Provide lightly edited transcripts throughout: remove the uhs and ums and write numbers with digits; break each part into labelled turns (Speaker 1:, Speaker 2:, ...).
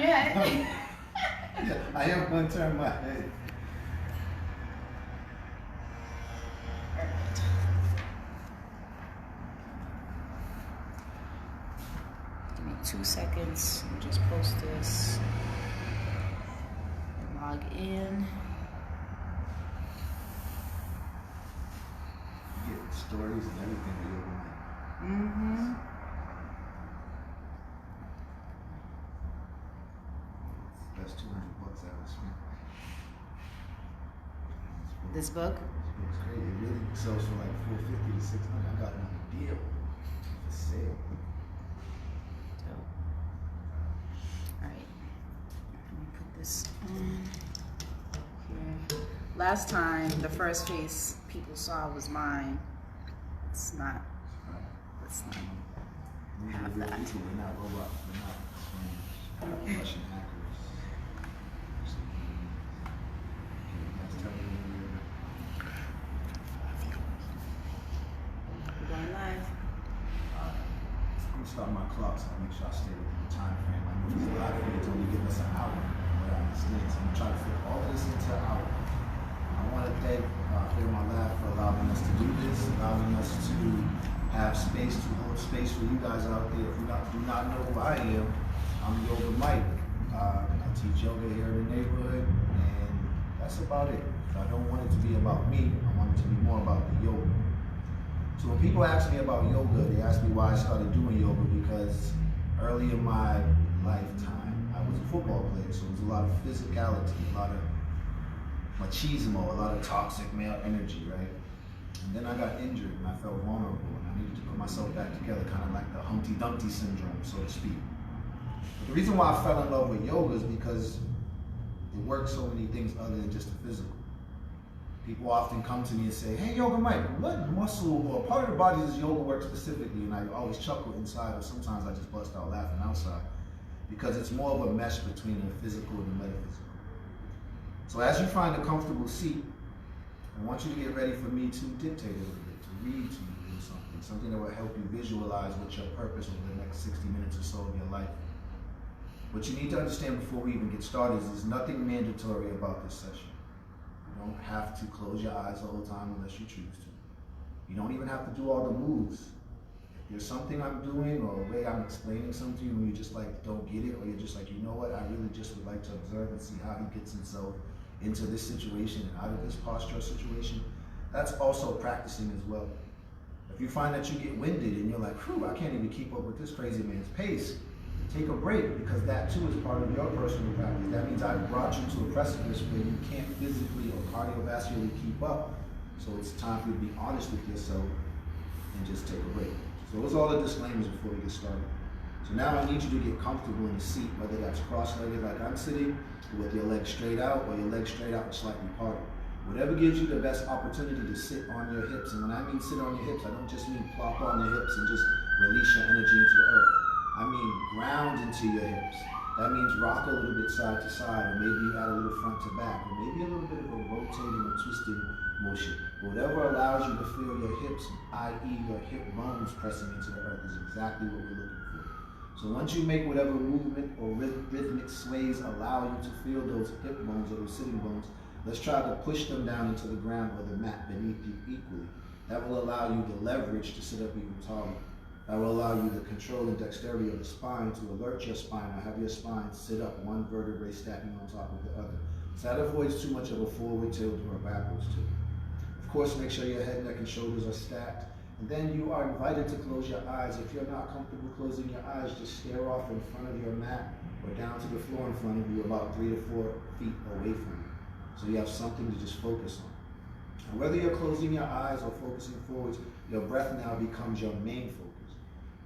Speaker 1: your head.
Speaker 2: Yeah, I am going to turn my head.
Speaker 1: Perfect. Give me 2 seconds. I'll just post this. Log in.
Speaker 2: You get stories and everything that you're going.
Speaker 1: Mm-hmm.
Speaker 2: That's $200 I ever spent.
Speaker 1: This book?
Speaker 2: This book's great. It really sells for like $450 to $600. I got it on a deal for sale.
Speaker 1: Dope. Alright. Let me put this on here. Last time, the first face people saw was mine. Let's not have that.
Speaker 2: We're not robots. We're not Russian hackers.
Speaker 1: We're going live.
Speaker 2: I'm gonna start my clock so I make sure I stay within the time frame. I know there's a lot of things only give us an hour, but I understand. So I'm gonna try to fit all of this into an hour. I want to thank here in my lab for allowing us to do this, allowing us to have space to hold space for you guys out there. If you do not know who I am, I'm Yoga Mike. I teach yoga here in the neighborhood, and that's about it. I don't want it to be about me. I want it to be more about the yoga. So when people ask me about yoga, they ask me why I started doing yoga, because early in my lifetime, I was a football player, so it was a lot of physicality, a lot of machismo, a lot of toxic male energy, right? And then I got injured and I felt vulnerable and I needed to put myself back together, kind of like the Humpty Dumpty syndrome, so to speak. But the reason why I fell in love with yoga is because it works so many things other than just the physical. People often come to me and say, hey, Yoga Mike, what muscle or part of the body does yoga work specifically? And I always chuckle inside, or sometimes I just bust out laughing outside, because it's more of a mesh between the physical and the metaphysical. So as you find a comfortable seat, I want you to get ready for me to dictate a little bit, to read to you something that will help you visualize what your purpose over the next 60 minutes or so of your life. What you need to understand before we even get started is there's nothing mandatory about this session. You don't have to close your eyes the whole time unless you choose to. You don't even have to do all the moves. If there's something I'm doing or a way I'm explaining something to you and you just like don't get it, or you're just like, you know what, I really just would like to observe and see how he gets himself into this situation and out of this posture situation, that's also practicing as well. If you find that you get winded and you're like, whew, I can't even keep up with this crazy man's pace, take a break, because that too is part of your personal practice. That means I brought you to a precipice where you can't physically or cardiovascularly keep up. So it's time for you to be honest with yourself and just take a break. So those are all the disclaimers before we get started. So now I need you to get comfortable in the seat, whether that's cross-legged like I'm sitting, with your legs straight out, or your legs straight out and slightly parted. Whatever gives you the best opportunity to sit on your hips. And when I mean sit on your hips, I don't just mean plop on the hips and just release your energy into the earth. I mean ground into your hips. That means rock a little bit side to side, or maybe you add a little front to back, or maybe a little bit of a rotating or twisting motion. Whatever allows you to feel your hips, i.e. your hip bones pressing into the earth, is exactly what we're looking for. So once you make whatever movement or rhythmic sways allow you to feel those hip bones or those sitting bones, let's try to push them down into the ground or the mat beneath you equally. That will allow you the leverage to sit up even taller. That will allow you the control and dexterity of the spine to alert your spine or have your spine sit up, one vertebrae stacking on top of the other. So that avoids too much of a forward tilt or a backwards tilt. Of course, make sure your head, neck, and shoulders are stacked. And then you are invited to close your eyes. If you're not comfortable closing your eyes, just stare off in front of your mat or down to the floor in front of you, about 3 to 4 feet away from you. So you have something to just focus on. And whether you're closing your eyes or focusing forwards, your breath now becomes your main focus.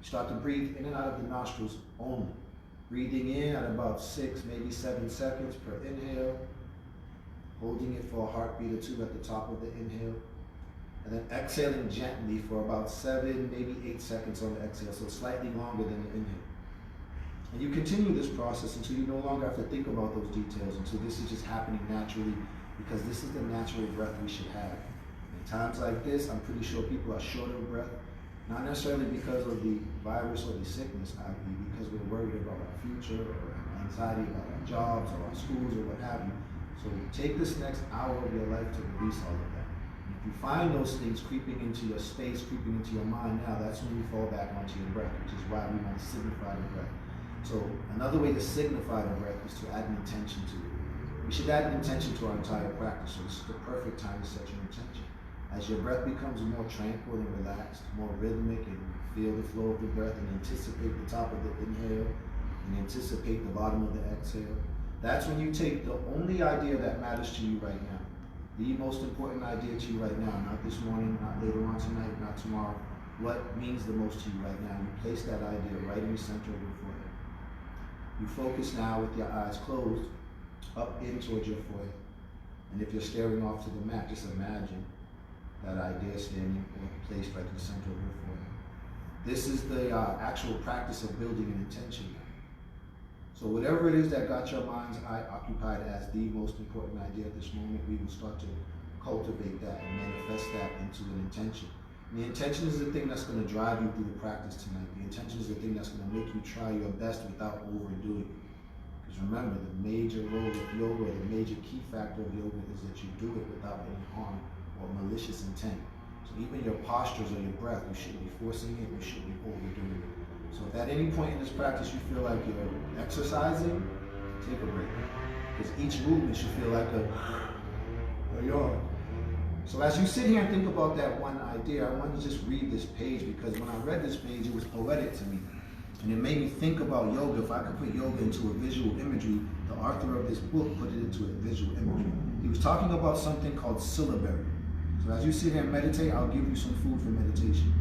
Speaker 2: You start to breathe in and out of the nostrils only. Breathing in at about 6, maybe 7 seconds per inhale. Holding it for a heartbeat or 2 at the top of the inhale. And then exhaling gently for about 7, maybe 8 seconds on the exhale, so slightly longer than the inhale. And you continue this process until you no longer have to think about those details, until this is just happening naturally, because this is the natural breath we should have. In times like this, I'm pretty sure people are short of breath, not necessarily because of the virus or the sickness, i.e. because we're worried about our future or our anxiety about our jobs or our schools or what have you. So take this next hour of your life to release all of that. If you find those things creeping into your space, creeping into your mind now, that's when you fall back onto your breath, which is why we want to signify the breath. So another way to signify the breath is to add an intention to it. We should add an intention to our entire practice, so this is the perfect time to set your intention. As your breath becomes more tranquil and relaxed, more rhythmic, and feel the flow of the breath and anticipate the top of the inhale and anticipate the bottom of the exhale, that's when you take the only idea that matters to you right now, the most important idea to you right now, not this morning, not later on tonight, not tomorrow, what means the most to you right now. You place that idea right in the center of your forehead. You focus now with your eyes closed up in towards your forehead. And if you're staring off to the mat, just imagine that idea standing or placed right in the center of your forehead. This is the actual practice of building an intention. So whatever it is that got your mind's eye occupied as the most important idea at this moment, we will start to cultivate that and manifest that into an intention. And the intention is the thing that's going to drive you through the practice tonight. The intention is the thing that's going to make you try your best without overdoing it. Because remember, the major role of yoga, the major key factor of yoga is that you do it without any harm or malicious intent. So even your postures or your breath, you shouldn't be forcing it, you shouldn't be overdoing it. So if at any point in this practice you feel like you're exercising, take a break. Because each movement should feel like a yawn. So as you sit here and think about that one idea, I want to just read this page, because when I read this page, it was poetic to me. And it made me think about yoga. If I could put yoga into a visual imagery, the author of this book put it into a visual imagery. He was talking about something called syllabary. So as you sit here and meditate, I'll give you some food for meditation.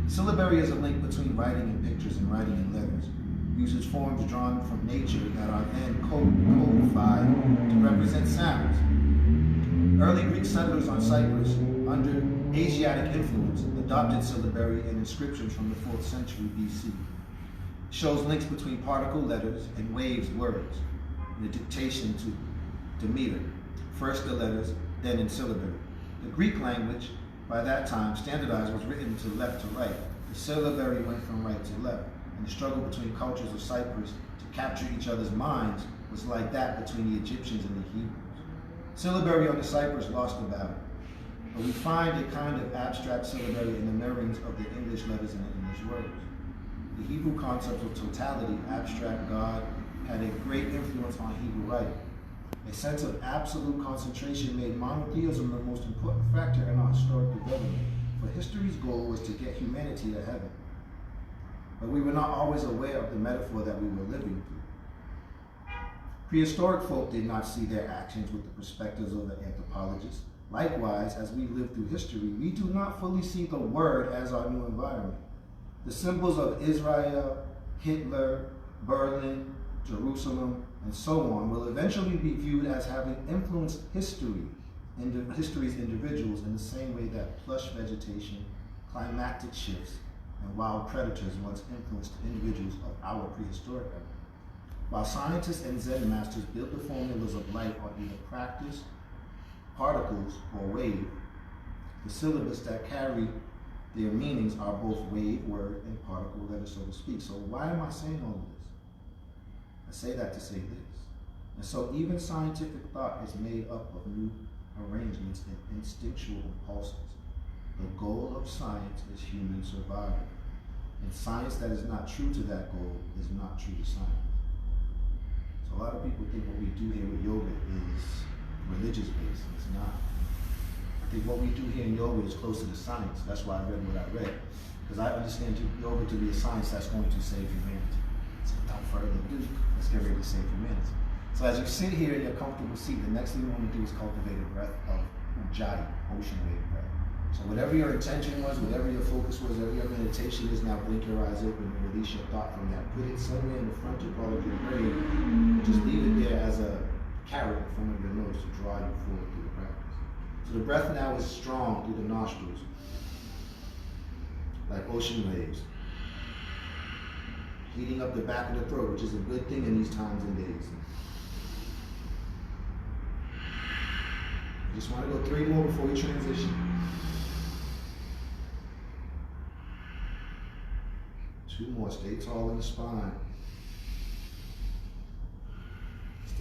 Speaker 2: Syllabary is a link between writing in pictures and writing in letters. It uses forms drawn from nature that are then codified to represent sounds. Early Greek settlers on Cyprus, under Asiatic influence, adopted syllabary and inscriptions from the 4th century BC. It shows links between particle letters and waves words in the dictation to meter. First the letters, then in syllabary. The Greek language, by that time, standardized, was written to left to right. The syllabary went from right to left, and the struggle between cultures of Cyprus to capture each other's minds was like that between the Egyptians and the Hebrews. Syllabary on the Cyprus lost the battle, but we find a kind of abstract syllabary in the mirrorings of the English letters and the English words. The Hebrew concept of totality, abstract God, had a great influence on Hebrew writing. A sense of absolute concentration made monotheism the most important factor in our historic development, for history's goal was to get humanity to heaven. But we were not always aware of the metaphor that we were living through. Prehistoric folk did not see their actions with the perspectives of the anthropologists. Likewise, as we live through history, we do not fully see the word as our new environment. The symbols of Israel, Hitler, Berlin, Jerusalem, and so on will eventually be viewed as having influenced history's individuals in the same way that plush vegetation, climatic shifts, and wild predators once influenced individuals of our prehistoric era. While scientists and Zen masters built the formulas of light on either practice, particles, or wave, the syllables that carry their meanings are both wave, word, and particle letters, so to speak. So why am I saying all of this? I say that to say this. And so even scientific thought is made up of new arrangements and instinctual impulses. The goal of science is human survival. And science that is not true to that goal is not true to science. So a lot of people think what we do here with yoga is religious based. It's not. I think what we do here in yoga is closer to science. That's why I read what I read. Because I understand yoga to be a science that's going to save humanity. So without further ado, let's get ready to save humanity. So as you sit here in your comfortable seat, the next thing you want to do is cultivate a breath of Ujjayi, ocean wave breath. So whatever your intention was, whatever your focus was, whatever your meditation is, now blink your eyes open and release your thought from that. Put it somewhere in the frontal part of your brain, and just leave it there as a carrot in front of your nose to draw you forward through the practice. So the breath now is strong through the nostrils, like ocean waves, heating up the back of the throat, which is a good thing in these times and days. Just want to go 3 more before we transition. 2 more. Stay tall in the spine.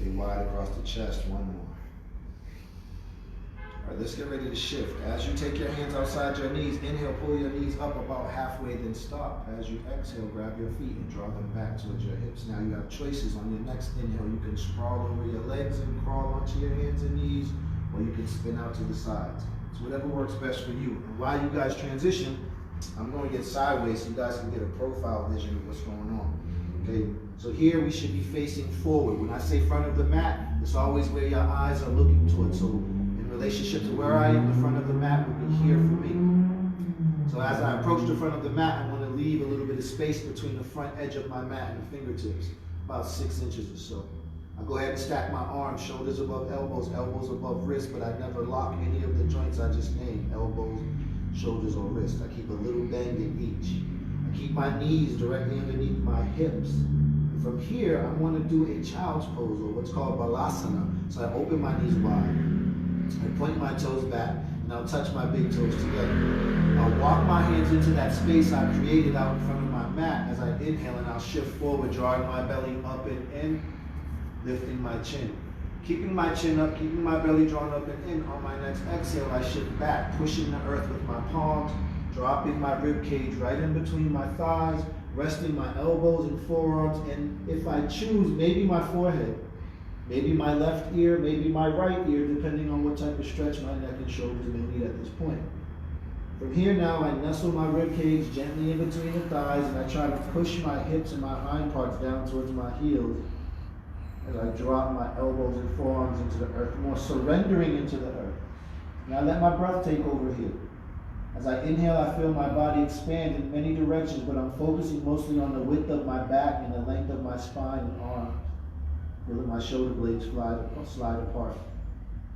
Speaker 2: Stay wide across the chest. One more. All right, let's get ready to shift. As you take your hands outside your knees, inhale, pull your knees up about halfway, then stop. As you exhale, grab your feet and draw them back towards your hips. Now you have choices. On your next inhale, you can sprawl over your legs and crawl onto your hands and knees, or you can spin out to the sides. It's whatever works best for you. And while you guys transition, I'm going to get sideways so you guys can get a profile vision of what's going on. Okay, so here we should be facing forward. When I say front of the mat, it's always where your eyes are looking towards. So in relationship to where I am, the front of the mat would be here for me. So as I approach the front of the mat, I want to leave a little bit of space between the front edge of my mat and the fingertips, about 6 inches or so. I go ahead and stack my arms, shoulders above elbows, elbows above wrists, but I never lock any of the joints I just named, elbows, shoulders, or wrists. I keep a little bend in each. I keep my knees directly underneath my hips. And from here, I want to do a child's pose, or what's called balasana. So I open my knees wide. I point my toes back, and I'll touch my big toes together. I'll walk my hands into that space I created out in front of my mat as I inhale, and I'll shift forward, drawing my belly up and in, lifting my chin. Keeping my chin up, keeping my belly drawn up and in. On my next exhale, I shift back, pushing the earth with my palms, dropping my rib cage right in between my thighs, resting my elbows and forearms, and if I choose, maybe my forehead, maybe my left ear, maybe my right ear, depending on what type of stretch my neck and shoulders may need at this point. From here now, I nestle my rib cage gently in between the thighs, and I try to push my hips and my hind parts down towards my heels as I drop my elbows and forearms into the earth, more surrendering into the earth. Now let my breath take over here. As I inhale, I feel my body expand in many directions, but I'm focusing mostly on the width of my back and the length of my spine and arms. Feeling my shoulder blades slide apart.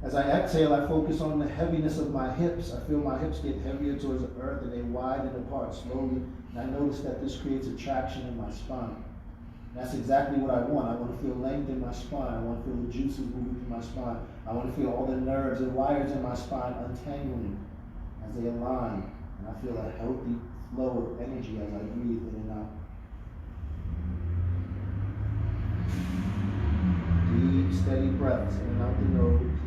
Speaker 2: As I exhale, I focus on the heaviness of my hips. I feel my hips get heavier towards the earth and they widen apart slowly. And I notice that this creates a traction in my spine. That's exactly what I want. I want to feel length in my spine. I want to feel the juices moving through my spine. I want to feel all the nerves and wires in my spine untangling as they align. And I feel a healthy flow of energy as I breathe in and out. Deep, steady breaths in and out the nose.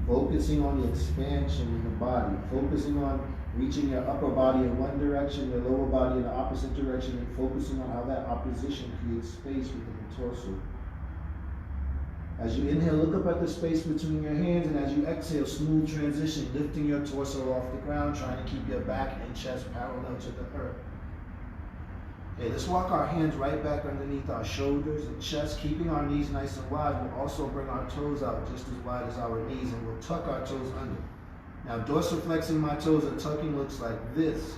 Speaker 2: Focusing on the expansion in the body. Focusing on reaching your upper body in one direction, your lower body in the opposite direction, and focusing on how that opposition creates space within the torso. As you inhale, look up at the space between your hands, and as you exhale, smooth transition, lifting your torso off the ground, trying to keep your back and chest parallel to the earth. Okay, let's walk our hands right back underneath our shoulders and chest, keeping our knees nice and wide. We'll also bring our toes out just as wide as our knees, and we'll tuck our toes under. Now, dorsiflexing my toes and tucking looks like this.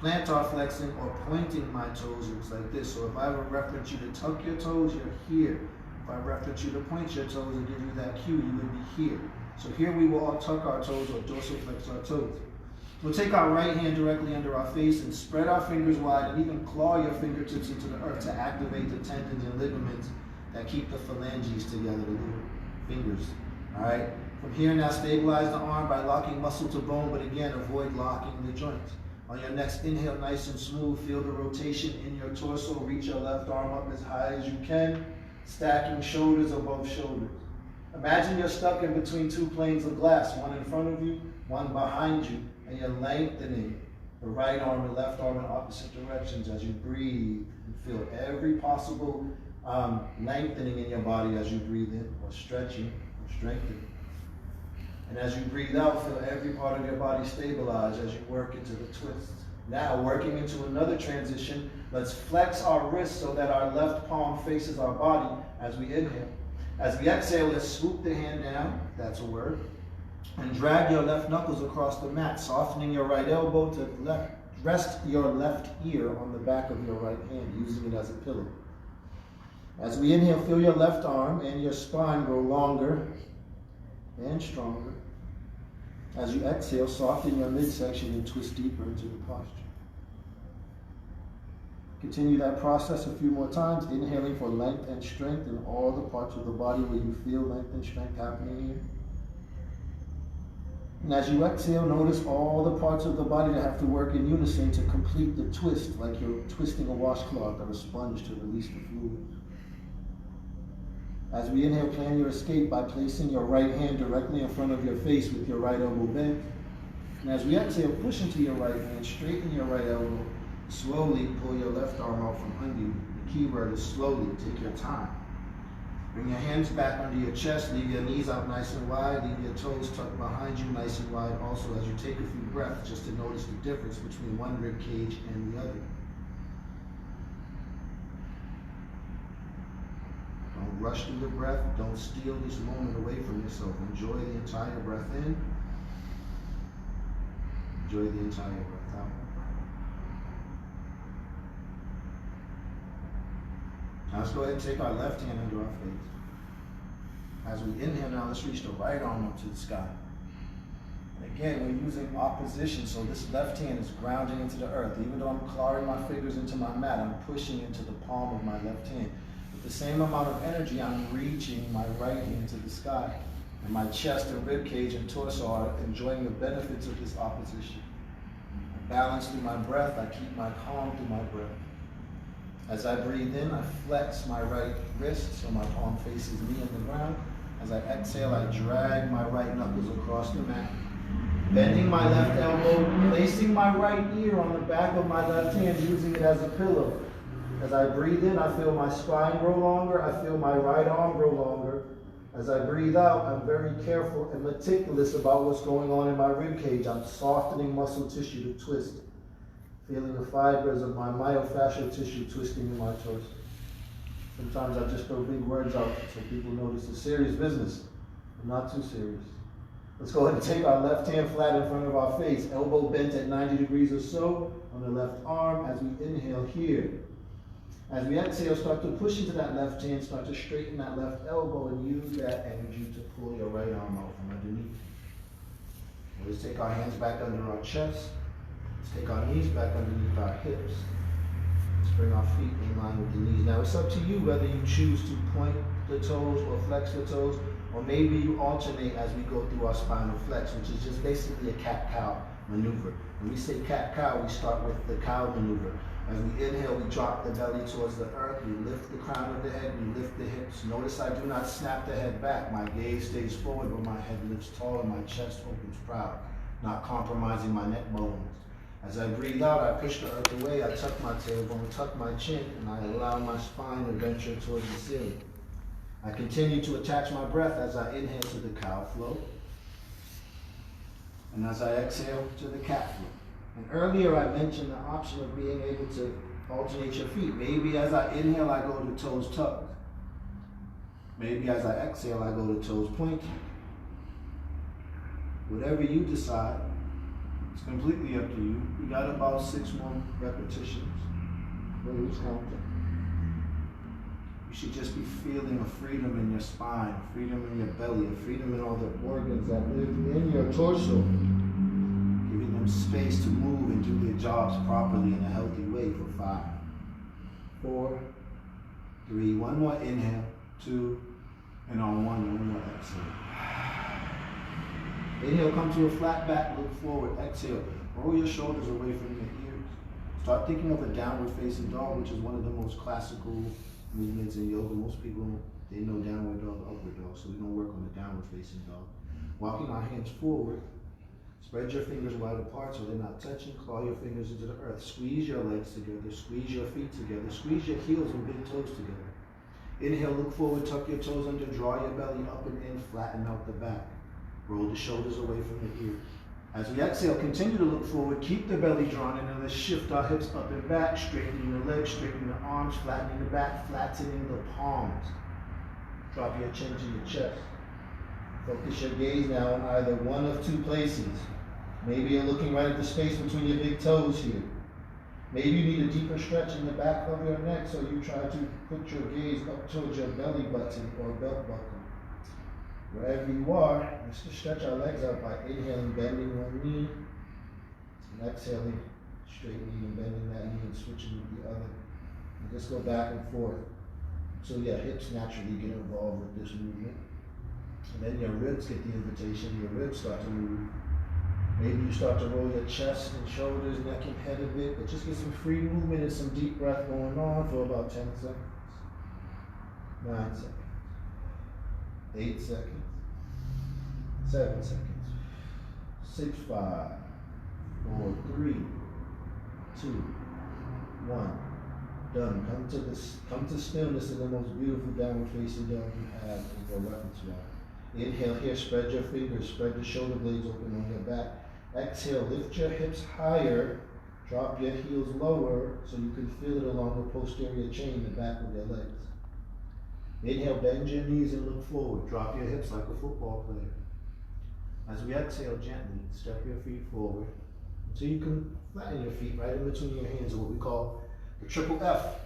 Speaker 2: Plantar flexing or pointing my toes looks like this. So if I would reference you to tuck your toes, you're here. If I reference you to point your toes and give you that cue, you would be here. So here we will all tuck our toes or dorsiflex our toes. We'll take our right hand directly under our face and spread our fingers wide and even claw your fingertips into the earth to activate the tendons and ligaments that keep the phalanges together, the little fingers. All right? From here now, stabilize the arm by locking muscle to bone, but again, avoid locking the joints. On your next inhale, nice and smooth, feel the rotation in your torso. Reach your left arm up as high as you can, stacking shoulders above shoulders. Imagine you're stuck in between two planes of glass, one in front of you, one behind you, and you're lengthening the right arm and left arm in opposite directions as you breathe. And feel every possible lengthening in your body as you breathe in, or stretching, or strengthening. And as you breathe out, feel every part of your body stabilize as you work into the twist. Now, working into another transition, let's flex our wrists so that our left palm faces our body as we inhale. As we exhale, let's swoop the hand down, that's a word, and drag your left knuckles across the mat, softening your right elbow to rest your left ear on the back of your right hand, using it as a pillow. As we inhale, feel your left arm and your spine grow longer and stronger. As you exhale, soften your midsection and twist deeper into the posture. Continue that process a few more times, inhaling for length and strength in all the parts of the body where you feel length and strength happening here. And as you exhale, notice all the parts of the body that have to work in unison to complete the twist, like you're twisting a washcloth or a sponge to release the fluid. As we inhale, plan your escape by placing your right hand directly in front of your face with your right elbow bent. And as we exhale, push into your right hand, straighten your right elbow. Slowly pull your left arm out from under you. The key word is slowly. Take your time. Bring your hands back under your chest. Leave your knees out nice and wide. Leave your toes tucked behind you nice and wide. Also, as you take a few breaths, just to notice the difference between one rib cage and the other. Don't rush through the breath. Don't steal this moment away from yourself. Enjoy the entire breath in. Enjoy the entire breath out. Now let's go ahead and take our left hand under our face. As we inhale now, let's reach the right arm up to the sky. And again, we're using opposition, so this left hand is grounding into the earth. Even though I'm clawing my fingers into my mat, I'm pushing into the palm of my left hand. With the same amount of energy, I'm reaching my right hand to the sky. And my chest and rib cage and torso are enjoying the benefits of this opposition. I balance through my breath. I keep my calm through my breath. As I breathe in, I flex my right wrist so my palm faces me on the ground. As I exhale, I drag my right knuckles across the mat. Bending my left elbow, placing my right ear on the back of my left hand, using it as a pillow. As I breathe in, I feel my spine grow longer. I feel my right arm grow longer. As I breathe out, I'm very careful and meticulous about what's going on in my rib cage. I'm softening muscle tissue to twist, feeling the fibers of my myofascial tissue twisting in my torso. Sometimes I just throw big words out so people know this is serious business. I'm not too serious. Let's go ahead and take our left hand flat in front of our face, elbow bent at 90 degrees or so on the left arm as we inhale here. As we exhale, start to push into that left hand, start to straighten that left elbow and use that energy to pull your right arm out from underneath. Let's take our hands back under our chest. Let's take our knees back underneath our hips. Let's bring our feet in line with the knees. Now it's up to you whether you choose to point the toes or flex the toes, or maybe you alternate as we go through our spinal flex, which is just basically a cat-cow maneuver. When we say cat-cow, we start with the cow maneuver. As we inhale, we drop the belly towards the earth. We lift the crown of the head. We lift the hips. Notice I do not snap the head back. My gaze stays forward, but my head lifts tall and my chest opens proud, not compromising my neck bones. As I breathe out, I push the earth away. I tuck my tailbone, tuck my chin, and I allow my spine to venture towards the ceiling. I continue to attach my breath as I inhale to the cow flow, and as I exhale to the cat flow. And earlier I mentioned the option of being able to alternate your feet. Maybe as I inhale, I go to toes tucked. Maybe as I exhale, I go to toes pointed. Whatever you decide, it's completely up to you. You got about 6 more repetitions. Lose counting. You should just be feeling a freedom in your spine, a freedom in your belly, a freedom in all the organs that live in your torso. Giving them space to move and do their jobs properly in a healthy way for 5, 4, 3, one more inhale, 2, and on one more exhale. Inhale, come to a flat back, look forward, exhale. Roll your shoulders away from your ears. Start thinking of a downward facing dog, which is one of the most classical movements in yoga. Most people, they know downward dog, upward dog, so we're going to work on the downward facing dog. Walking our hands forward, spread your fingers wide apart so they're not touching. Claw your fingers into the earth. Squeeze your legs together. Squeeze your feet together. Squeeze your heels and big toes together. Inhale, look forward, tuck your toes under, draw your belly up and in, flatten out the back. Roll the shoulders away from the ears. As we exhale, continue to look forward. Keep the belly drawn in, and let's shift our hips up and back, straightening the legs, straightening the arms, flattening the back, flattening the palms. Drop your chin to your chest. Focus your gaze now on either one of 2 places. Maybe you're looking right at the space between your big toes here. Maybe you need a deeper stretch in the back of your neck, so you try to put your gaze up towards your belly button or belt buckle. Wherever you are, let's just stretch our legs out by inhaling, bending one knee, and exhaling, straightening and bending that knee and switching with the other. And just go back and forth. So yeah, hips naturally get involved with this movement. And then your ribs get the invitation, your ribs start to move. Maybe you start to roll your chest and shoulders, neck and head a bit, but just get some free movement and some deep breath going on for about 10 seconds. 9 seconds. 8 seconds, 7 seconds, 6, 5, 4, 3, 2, 1. Done. Come to stillness in the most beautiful downward facing dog you have in your reference wall. Inhale here, spread your fingers, spread the shoulder blades open on your back. Exhale, lift your hips higher, drop your heels lower so you can feel it along the posterior chain, the back of your legs. Inhale, bend your knees and look forward. Drop your hips like a football player. As we exhale gently, step your feet forward so you can flatten your feet right in between your hands, or what we call the triple F,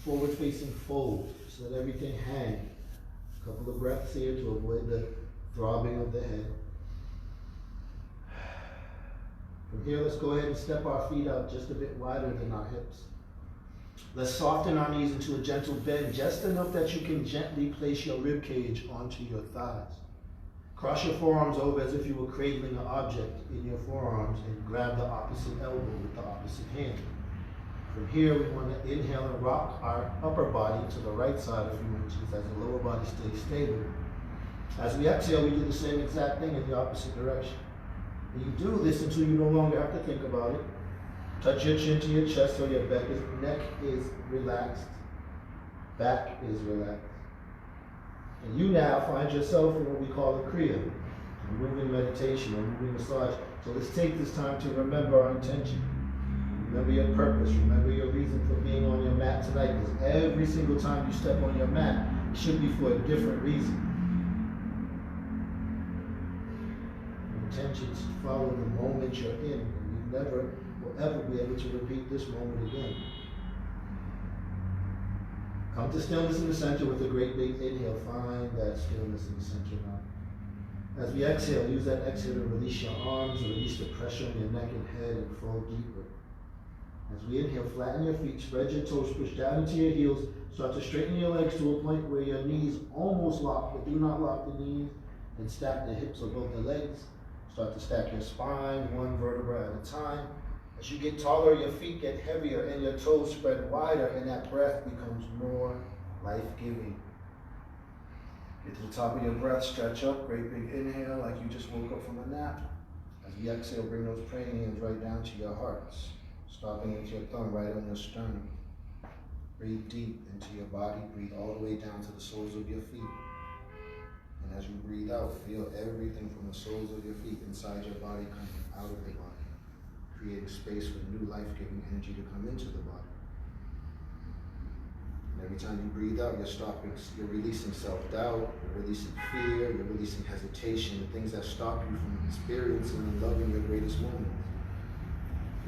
Speaker 2: forward facing fold, so that everything hangs. A couple of breaths here to avoid the throbbing of the head. From here, let's go ahead and step our feet out just a bit wider than our hips. Let's soften our knees into a gentle bend, just enough that you can gently place your rib cage onto your thighs. Cross your forearms over as if you were cradling an object in your forearms and grab the opposite elbow with the opposite hand. From here, we want to inhale and rock our upper body to the right side a few inches as the lower body stays stable. As we exhale, we do the same exact thing in the opposite direction. And you do this until you no longer have to think about it. Touch your chin to your chest so your neck is relaxed, back is relaxed. And you now find yourself in what we call a Kriya, a moving meditation, a moving massage. So let's take this time to remember our intention. Remember your purpose, remember your reason for being on your mat tonight, because every single time you step on your mat, it should be for a different reason. Your intention is to follow the moment you're in, and you never will ever be able to repeat this moment again. Come to stillness in the center with a great big inhale. Find that stillness in the center now. As we exhale, use that exhale to release your arms, release the pressure on your neck and head, and fall deeper. As we inhale, flatten your feet, spread your toes, push down into your heels, start to straighten your legs to a point where your knees almost lock, but do not lock the knees, and stack the hips above the legs. Start to stack your spine, one vertebra at a time. As you get taller, your feet get heavier and your toes spread wider, and that breath becomes more life-giving. Get to the top of your breath, stretch up, great big inhale like you just woke up from a nap. As we exhale, bring those praying hands right down to your hearts, stopping with your thumb right on your sternum. Breathe deep into your body, breathe all the way down to the soles of your feet. And as you breathe out, feel everything from the soles of your feet inside your body coming out of the body, creating space for new life-giving energy to come into the body. And every time you breathe out, you're releasing self-doubt, you're releasing fear, you're releasing hesitation, the things that stop you from experiencing and loving your greatest moments.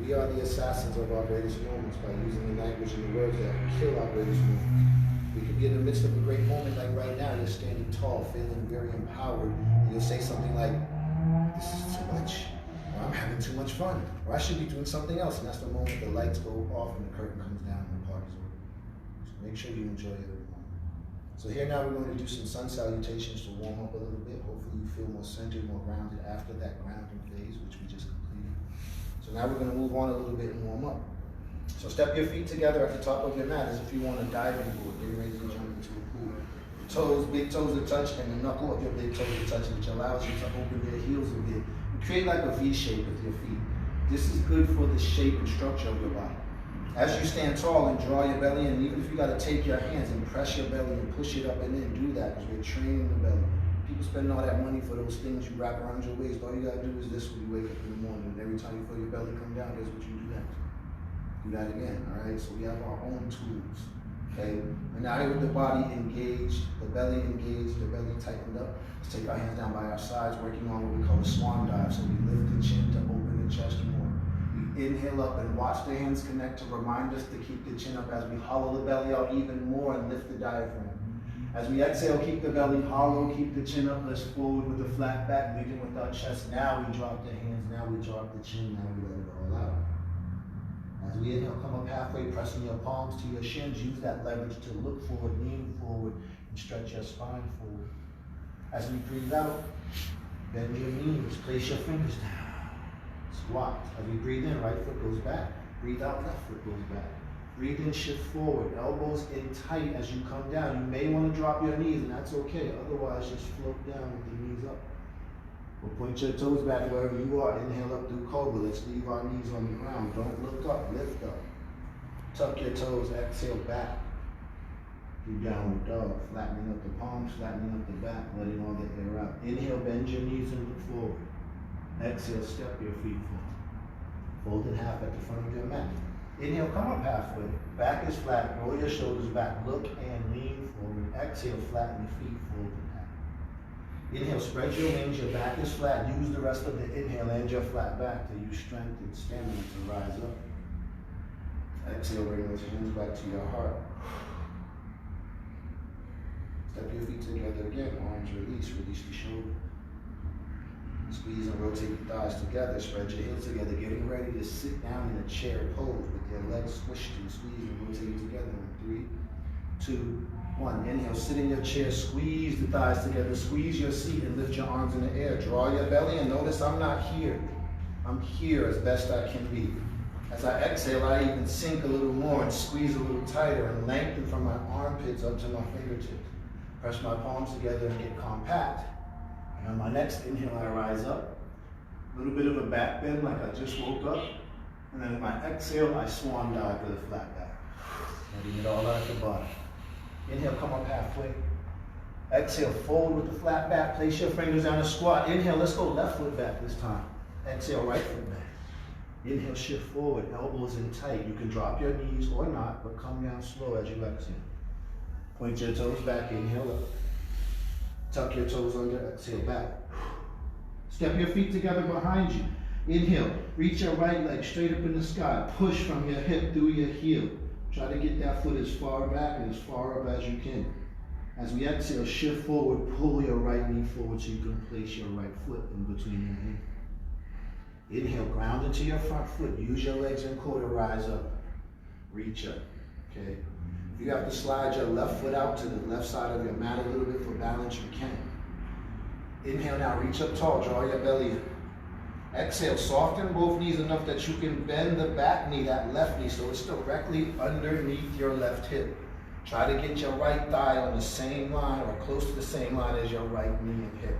Speaker 2: We are the assassins of our greatest moments by using the language and the words that kill our greatest moments. We could be in the midst of a great moment like right now, you're standing tall, feeling very empowered, and you'll say something like, "This is too much," or "I'm having too much fun," or "I should be doing something else," and that's the moment the lights go off and the curtain comes down and the party's over. So make sure you enjoy every moment. So here now we're going to do some sun salutations to warm up a little bit. Hopefully you feel more centered, more grounded after that grounding phase, which we just completed. So now we're going to move on a little bit and warm up. So step your feet together at the top of your mat as if you want to dive into it, getting ready to jump into a pool. Your toes, big toes are touch, and the knuckle of your big toes are touching, which allows you to open your heels a bit. You create like a V shape with your feet. This is good for the shape and structure of your body. As you stand tall and draw your belly in, even if you got to take your hands and press your belly and push it up and in, do that because we're training the belly. People spend all that money for those things you wrap around your waist. All you got to do is this when you wake up in the morning. And every time you feel your belly come down, here's what you do next. Do that again, all right? So we have our own tools, okay? And now here with the body engaged, the belly engaged, the belly tightened up. Let's take our hands down by our sides, working on what we call a swan dive. So we lift the chin to open the chest more. We inhale up and watch the hands connect to remind us to keep the chin up as we hollow the belly out even more and lift the diaphragm. As we exhale, keep the belly hollow, keep the chin up, let's forward with a flat back, leading with our chest. Now we drop the hands, now we drop the chin, now we let it all out. As we inhale, come up halfway, pressing your palms to your shins. Use that leverage to look forward, lean forward, and stretch your spine forward. As we breathe out, bend your knees, place your fingers down. Squat. As we breathe in, right foot goes back. Breathe out, left foot goes back. Breathe in, shift forward. Elbows in tight as you come down. You may want to drop your knees, and that's okay. Otherwise, just float down with the knees up. Or point your toes back wherever you are. Inhale up through cobra. Let's leave our knees on the ground. Don't look up, lift up. Tuck your toes, exhale back. Do downward dog. Flattening up the palms, flattening up the back, letting all the air out. Inhale, bend your knees and look forward. Exhale, step your feet forward. Fold in half at the front of your mat. Inhale, come up halfway. Back is flat. Roll your shoulders back. Look and lean forward. Exhale, flatten your feet, fold in half. Inhale, spread your wings. Your back is flat. Use the rest of the inhale and your flat back to use strength and stamina to rise up. Exhale, bring those hands back to your heart. Step your feet together again. Arms release. Release the shoulder. Squeeze and rotate the thighs together. Spread your heels together. Getting ready to sit down in a chair pose with your legs squished and squeeze and rotate together. In 3, 2, 1. Inhale, sit in your chair. Squeeze the thighs together. Squeeze your seat and lift your arms in the air. Draw your belly and notice I'm not here. I'm here as best I can be. As I exhale, I even sink a little more and squeeze a little tighter and lengthen from my armpits up to my fingertips. Press my palms together and get compact. And on my next inhale, I rise up. A little bit of a back bend like I just woke up. And then in my exhale, I swan dive with a flat back. Letting it all out at the bottom. Inhale, come up halfway. Exhale, fold with the flat back. Place your fingers down and squat. Inhale, let's go left foot back this time. Exhale, right foot back. Inhale, shift forward, elbows in tight. You can drop your knees or not, but come down slow as you exhale. Point your toes back, inhale up. Tuck your toes under, exhale back. Step your feet together behind you. Inhale, reach your right leg straight up in the sky. Push from your hip through your heel. Try to get that foot as far back and as far up as you can. As we exhale, shift forward, pull your right knee forward so you can place your right foot in between your hands. Inhale, ground into your front foot. Use your legs and core to rise up. Reach up, okay? If you have to slide your left foot out to the left side of your mat a little bit for balance, you can. Inhale now, reach up tall, draw your belly in. Exhale, soften both knees enough that you can bend the back knee, that left knee, so it's directly underneath your left hip. Try to get your right thigh on the same line or close to the same line as your right knee and hip.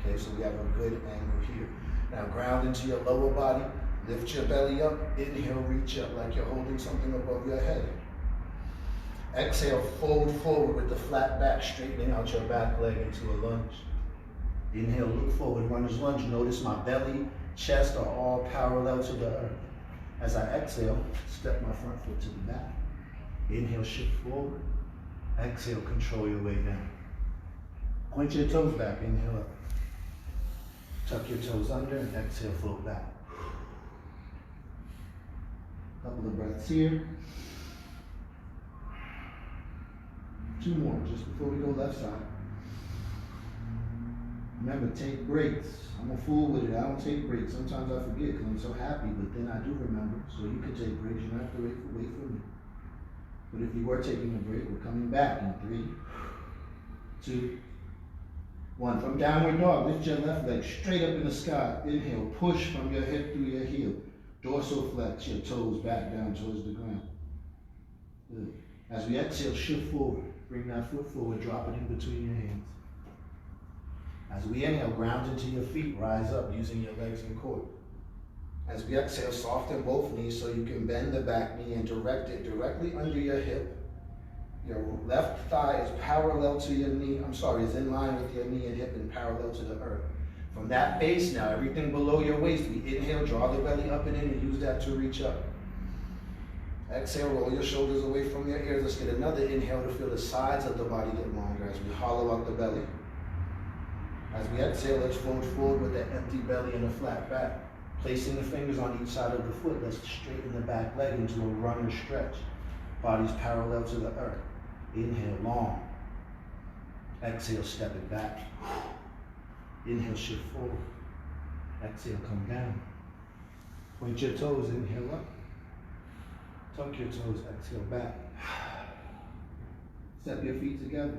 Speaker 2: Okay, so we have a good angle here. Now ground into your lower body, lift your belly up, inhale, reach up like you're holding something above your head. Exhale, fold forward with the flat back, straightening out your back leg into a lunge. Inhale, look forward, runner's lunge. Notice my belly, chest are all parallel to the earth. As I exhale, step my front foot to the back. Inhale, shift forward. Exhale, control your way down. Point your toes back, inhale up. Tuck your toes under and exhale, float back. Couple of breaths here. 2 more, just before we go left side. Remember, take breaks. I'm a fool with it. I don't take breaks. Sometimes I forget because I'm so happy, but then I do remember. So you can take breaks. You don't have to wait for me. But if you were taking a break, we're coming back in 3, 2, 1. From downward dog, lift your left leg straight up in the sky. Inhale, push from your hip through your heel. Dorsal flex your toes back down towards the ground. Good. As we exhale, shift forward. Bring that foot forward, drop it in between your hands. As we inhale, ground into your feet, rise up using your legs and core. As we exhale, soften both knees so you can bend the back knee and direct it directly under your hip. Your left thigh is parallel to your knee, is in line with your knee and hip and parallel to the earth. From that base now, everything below your waist, we inhale, draw the belly up and in and use that to reach up. Exhale, roll your shoulders away from your ears. Let's get another inhale to feel the sides of the body get longer as we hollow out the belly. As we exhale, let's fold forward with that empty belly and a flat back. Placing the fingers on each side of the foot, let's straighten the back leg into a runner stretch. Body's parallel to the earth. Inhale, long. Exhale, step it back. Inhale, shift forward. Exhale, come down. Point your toes, inhale up. Tuck your toes, exhale back. Step your feet together.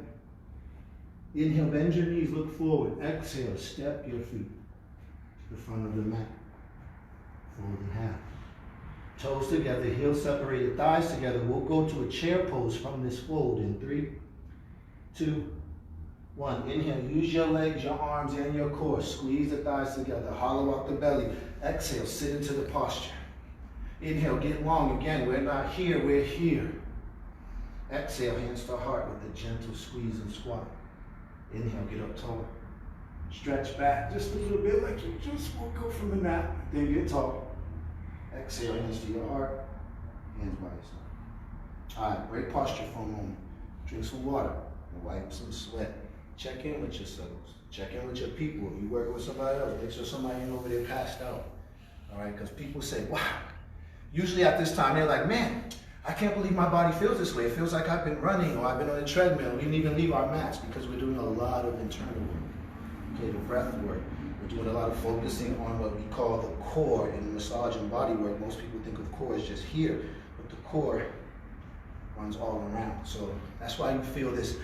Speaker 2: Inhale, bend your knees, look forward. Exhale, step your feet to the front of the mat. Fold in half. Toes together, heels separated, thighs together. We'll go to a chair pose from this fold in 3, 2, 1. Inhale, use your legs, your arms, and your core. Squeeze the thighs together, hollow out the belly. Exhale, sit into the posture. Inhale, get long. Again, we're not here, we're here. Exhale, hands to heart with a gentle squeeze and squat. Inhale, get up tall. Stretch back just a little bit like you just woke up from a nap. Then get tall. Exhale, hands to your heart, hands by your side. All right, break posture for a moment. Drink some water and wipe some sweat. Check in with yourselves. Check in with your people. You work with somebody else, make sure somebody ain't over there passed out. All right, because people say, wow. Usually at this time, they're like, man, I can't believe my body feels this way. It feels like I've been running or I've been on a treadmill. We didn't even leave our mats because we're doing a lot of internal work. Okay, the breath work. We're doing a lot of focusing on what we call the core in massage and body work. Most people think of core as just here, but the core runs all around. So that's why you feel this,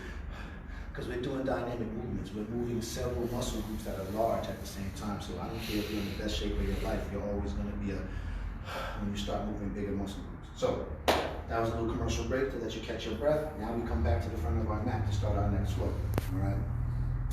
Speaker 2: because we're doing dynamic movements. We're moving several muscle groups that are large at the same time. So I don't care if you're in the best shape of your life, you're always going to be when you start moving bigger muscle groups. So that was a little commercial break to let you catch your breath. Now we come back to the front of our mat to start our next flow. All right.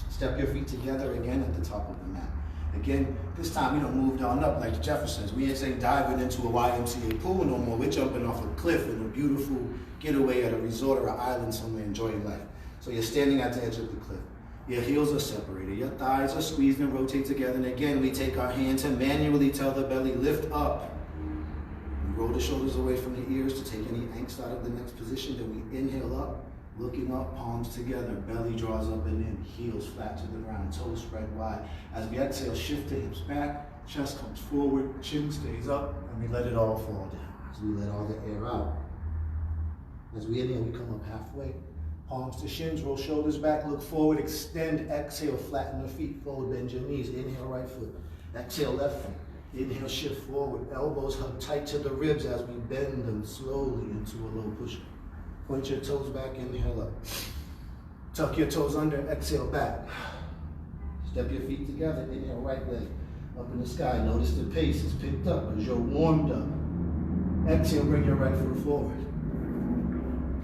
Speaker 2: Step your feet together again at the top of the mat. Again, this time we don't move on up like the Jeffersons. We ain't diving into a YMCA pool no more. We're jumping off a cliff in a beautiful getaway at a resort or an island somewhere enjoying life. So you're standing at the edge of the cliff. Your heels are separated. Your thighs are squeezed and rotate together. And again, we take our hands and manually tell the belly, lift up. We roll the shoulders away from the ears to take any angst out of the next position. Then we inhale up. Looking up, palms together, belly draws up and in, heels flat to the ground, toes spread wide. As we exhale, shift the hips back, chest comes forward, chin stays up, and we let it all fall down. As we let all the air out. As we inhale, we come up halfway. Palms to shins, roll shoulders back, look forward, extend, exhale, flatten the feet forward, bend your knees, inhale right foot. Exhale left foot. Inhale, shift forward, elbows hug tight to the ribs as we bend them slowly into a low push-up. Point your toes back, inhale up. Tuck your toes under, exhale back. Step your feet together, inhale right leg up in the sky. Notice the pace is picked up as you're warmed up. Exhale, bring your right foot forward.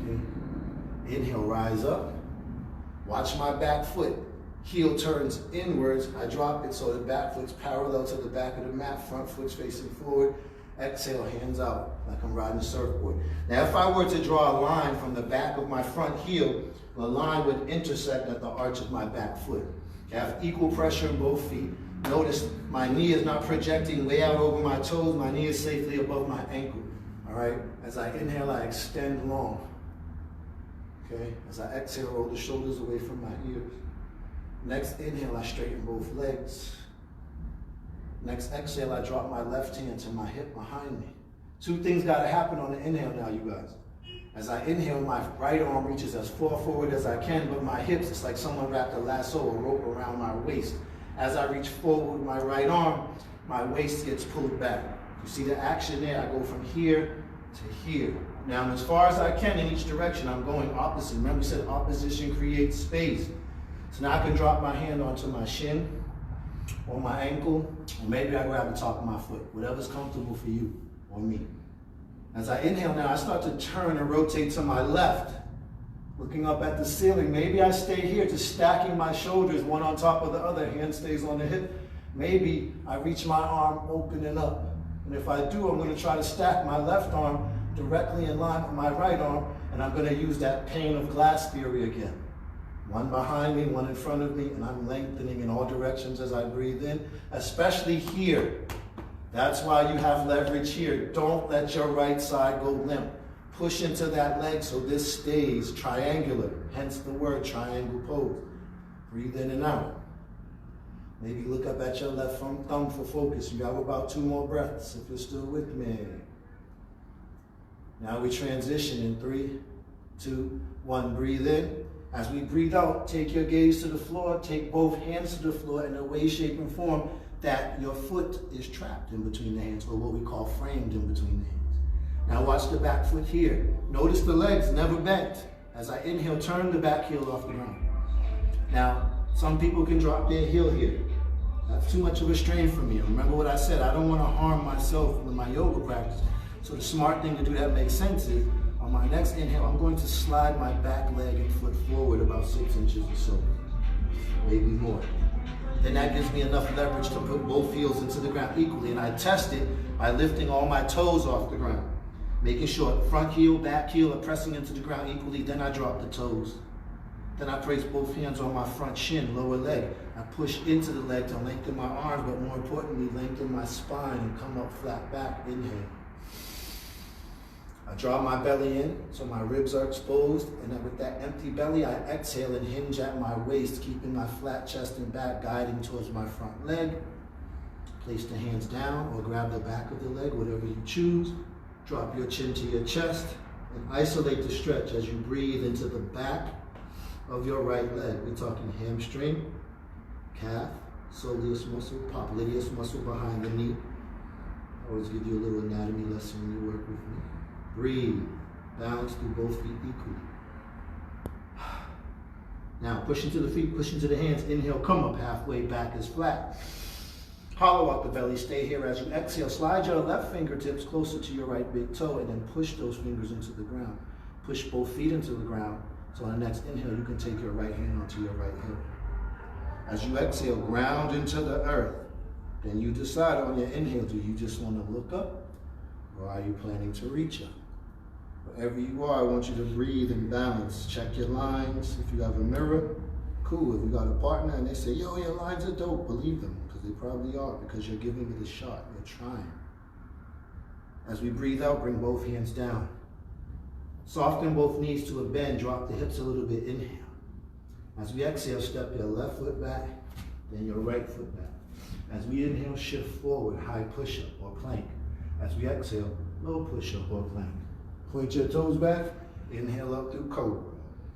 Speaker 2: Okay. Inhale, rise up. Watch my back foot. Heel turns inwards. I drop it so the back foot's parallel to the back of the mat. Front foot's facing forward. Exhale, hands out, like I'm riding a surfboard. Now, if I were to draw a line from the back of my front heel, the line would intersect at the arch of my back foot. I have equal pressure in both feet. Notice my knee is not projecting way out over my toes. My knee is safely above my ankle. All right? As I inhale, I extend long. Okay? As I exhale, roll the shoulders away from my ears. Next inhale, I straighten both legs. Next exhale, I drop my left hand to my hip behind me. Two things got to happen on the inhale now, you guys. As I inhale, my right arm reaches as far forward as I can, but my hips, it's like someone wrapped a lasso or rope around my waist. As I reach forward with my right arm, my waist gets pulled back. You see the action there? I go from here to here. Now, as far as I can in each direction, I'm going opposite. Remember, we said opposition creates space. So now I can drop my hand onto my shin, or my ankle, or maybe I grab the top of my foot, whatever's comfortable for you or me. As I inhale now, I start to turn and rotate to my left, looking up at the ceiling. Maybe I stay here, just stacking my shoulders, one on top of the other, hand stays on the hip. Maybe I reach my arm open and up. And if I do, I'm going to try to stack my left arm directly in line with my right arm, and I'm going to use that pane of glass theory again. One behind me, one in front of me, and I'm lengthening in all directions as I breathe in, especially here. That's why you have leverage here. Don't let your right side go limp. Push into that leg so this stays triangular, hence the word triangle pose. Breathe in and out. Maybe look up at your left thumb for focus. You have about 2 more breaths if you're still with me. Now we transition in 3, 2, 1. Breathe in. As we breathe out, take your gaze to the floor, take both hands to the floor in a way, shape, and form that your foot is trapped in between the hands, or what we call framed in between the hands. Now watch the back foot here. Notice the legs never bent. As I inhale, turn the back heel off the ground. Now, some people can drop their heel here. That's too much of a strain for me. Remember what I said, I don't want to harm myself with my yoga practice. So the smart thing to do that makes sense is, on my next inhale, I'm going to slide my back leg and foot forward about 6 inches or so, maybe more. Then that gives me enough leverage to put both heels into the ground equally, and I test it by lifting all my toes off the ground, making sure front heel, back heel are pressing into the ground equally. Then I drop the toes. Then I place both hands on my front shin, lower leg. I push into the leg to lengthen my arms, but more importantly, lengthen my spine and come up flat back. Inhale. I draw my belly in so my ribs are exposed, and then with that empty belly, I exhale and hinge at my waist, keeping my flat chest and back guiding towards my front leg. Place the hands down or grab the back of the leg, whatever you choose. Drop your chin to your chest and isolate the stretch as you breathe into the back of your right leg. We're talking hamstring, calf, soleus muscle, popliteus muscle behind the knee. I always give you a little anatomy lesson when you work with me. Breathe, balance through both feet equally. Now push into the feet, push into the hands. Inhale, come up halfway, back is flat. Hollow out the belly, stay here as you exhale. Slide your left fingertips closer to your right big toe and then push those fingers into the ground. Push both feet into the ground. So on the next inhale, you can take your right hand onto your right hip. As you exhale, ground into the earth. Then you decide on your inhale, do you just want to look up or are you planning to reach up? Wherever you are, I want you to breathe and balance. Check your lines. If you have a mirror, cool. If you got a partner and they say, yo, your lines are dope, believe them, because they probably are, because you're giving it a shot. You're trying. As we breathe out, bring both hands down. Soften both knees to a bend. Drop the hips a little bit. Inhale. As we exhale, step your left foot back, then your right foot back. As we inhale, shift forward, high push-up or plank. As we exhale, low push-up or plank. Point your toes back, inhale up through cobra.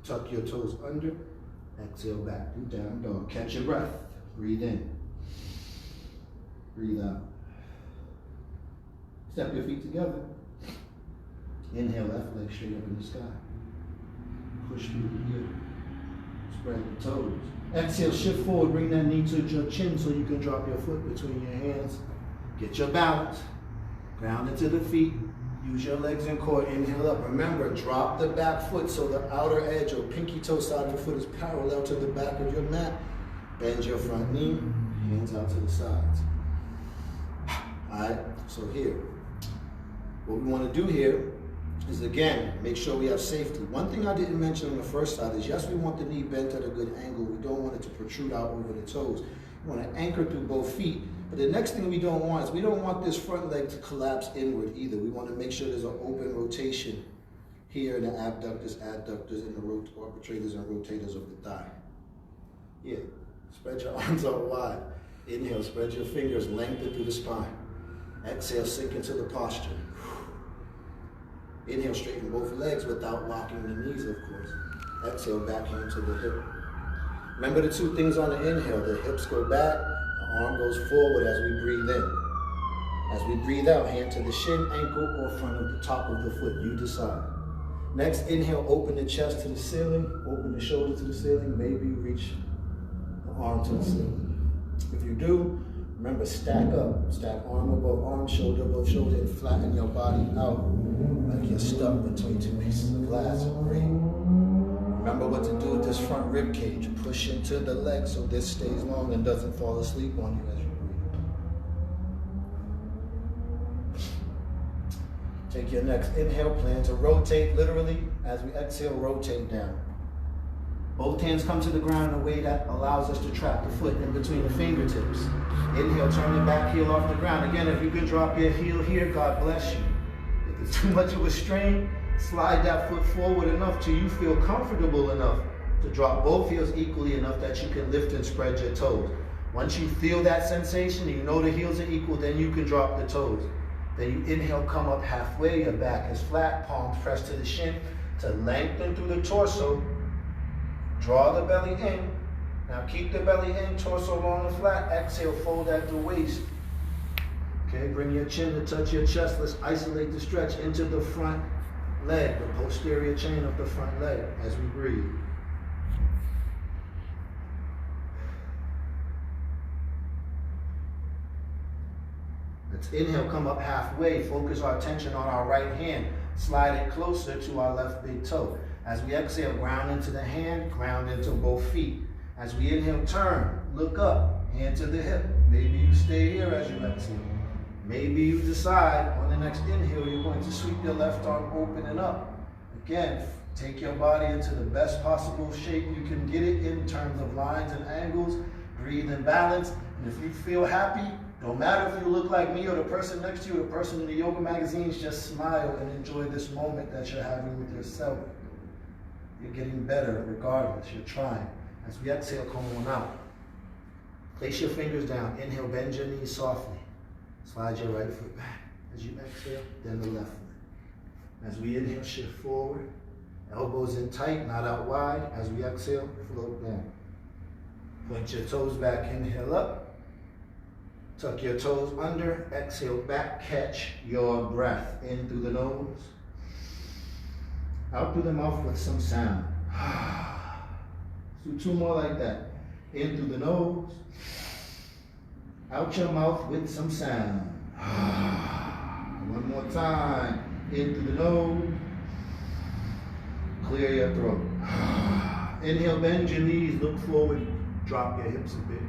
Speaker 2: Tuck your toes under, exhale back through down dog. Catch your breath, breathe in, breathe out. Step your feet together. Inhale, left leg straight up in the sky. Push through the heel, spread the toes. Exhale, shift forward, bring that knee to your chin so you can drop your foot between your hands. Get your balance, ground into the feet. Use your legs and core, inhale up. Remember, drop the back foot so the outer edge or pinky toe side of the foot is parallel to the back of your mat. Bend your front knee, hands out to the sides. All right, so here, what we want to do here is, again, make sure we have safety. One thing I didn't mention on the first side is, yes, we want the knee bent at a good angle. We don't want it to protrude out over the toes. We want to anchor through both feet. But the next thing we don't want is, we don't want this front leg to collapse inward either. We want to make sure there's an open rotation here in the abductors, adductors, and the arbitrators and rotators of the thigh. Yeah, spread your arms out wide. Inhale, spread your fingers, lengthen through the spine. Exhale, sink into the posture. Inhale, straighten both legs without locking the knees, of course. Exhale, back hand to the hip. Remember the two things on the inhale. The hips go back, the arm goes forward as we breathe in. As we breathe out, hand to the shin, ankle, or front of the top of the foot. You decide. Next, inhale, open the chest to the ceiling, open the shoulder to the ceiling. Maybe you reach the arm to the ceiling. If you do, remember, stack up. Stack arm above arm, shoulder above shoulder, and flatten your body out like you're stuck between two pieces of glass or breathe. Remember what to do with this front rib cage. Push into the leg so this stays long and doesn't fall asleep on you as you breathe. Take your next inhale, plan to rotate literally. As we exhale, rotate down. Both hands come to the ground in a way that allows us to trap the foot in between the fingertips. Inhale, turn the back heel off the ground. Again, if you can drop your heel here, God bless you. If it's too much of a strain, slide that foot forward enough till you feel comfortable enough to drop both heels equally enough that you can lift and spread your toes. Once you feel that sensation, you know the heels are equal, then you can drop the toes. Then you inhale, come up halfway, your back is flat, palms pressed to the shin to lengthen through the torso. Draw the belly in. Now keep the belly in, torso long and flat. Exhale, fold at the waist. Okay, bring your chin to touch your chest. Let's isolate the stretch into the front leg, the posterior chain of the front leg as we breathe. Let's inhale, come up halfway. Focus our attention on our right hand. Slide it closer to our left big toe. As we exhale, ground into the hand, ground into both feet. As we inhale, turn, look up, hand to the hip. Maybe you stay here as you exhale. Maybe you decide on the next inhale, you're going to sweep your left arm open and up. Again, take your body into the best possible shape you can get it in terms of lines and angles. Breathe in balance. And if you feel happy, no matter if you look like me or the person next to you or the person in the yoga magazines, just smile and enjoy this moment that you're having with yourself. You're getting better regardless. You're trying. As we exhale, come on out. Place your fingers down. Inhale, bend your knees softly. Slide your right foot back. As you exhale, then the left foot. As we inhale, shift forward. Elbows in tight, not out wide. As we exhale, float down. Point your toes back, inhale up. Tuck your toes under, exhale back, catch your breath. In through the nose. Out through the mouth with some sound. Do 2 more like that. In through the nose. Out your mouth with some sound. 1 more time. In through the nose. Clear your throat. Inhale, bend your knees, look forward, drop your hips a bit.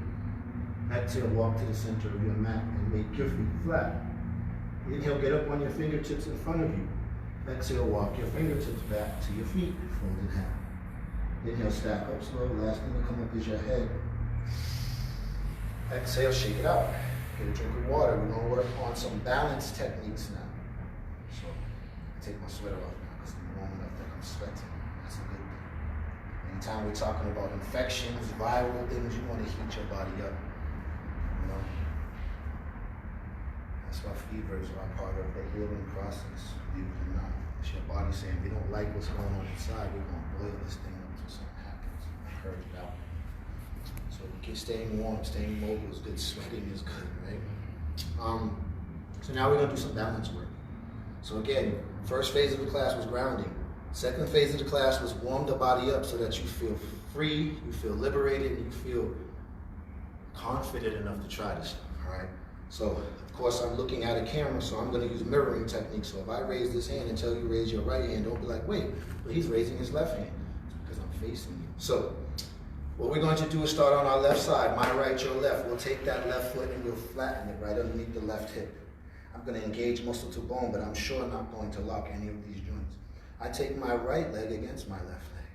Speaker 2: Exhale, walk to the center of your mat and make your feet flat. Inhale, get up on your fingertips in front of you. Exhale, walk your fingertips back to your feet, fold in half. Inhale, stack up slow. Last thing to come up is your head. Exhale, shake it out. Get a drink of water. We're going to work on some balance techniques now. So, I take my sweater off now because I'm warm enough that I'm sweating. That's a good thing. Anytime we're talking about infections, viral things, you want to heat your body up. You know? That's why fevers are part of the healing process, believe it or not. It's your body saying, we don't like what's going on inside, we're going to boil this thing up until something happens. Purge it out. So staying warm, staying mobile is good, sweating is good, right? So now we're going to do some balance work. So again, first phase of the class was grounding. Second phase of the class was warm the body up so that you feel free, you feel liberated, and you feel confident enough to try this stuff, all right? So, of course, I'm looking at a camera, so I'm going to use mirroring technique. So if I raise this hand and tell you raise your right hand, don't be like, wait, but he's raising his left hand. It's because I'm facing you. So what we're going to do is start on our left side, my right, your left. We'll take that left foot and we'll flatten it right underneath the left hip. I'm going to engage muscle to bone, but I'm sure not going to lock any of these joints. I take my right leg against my left leg.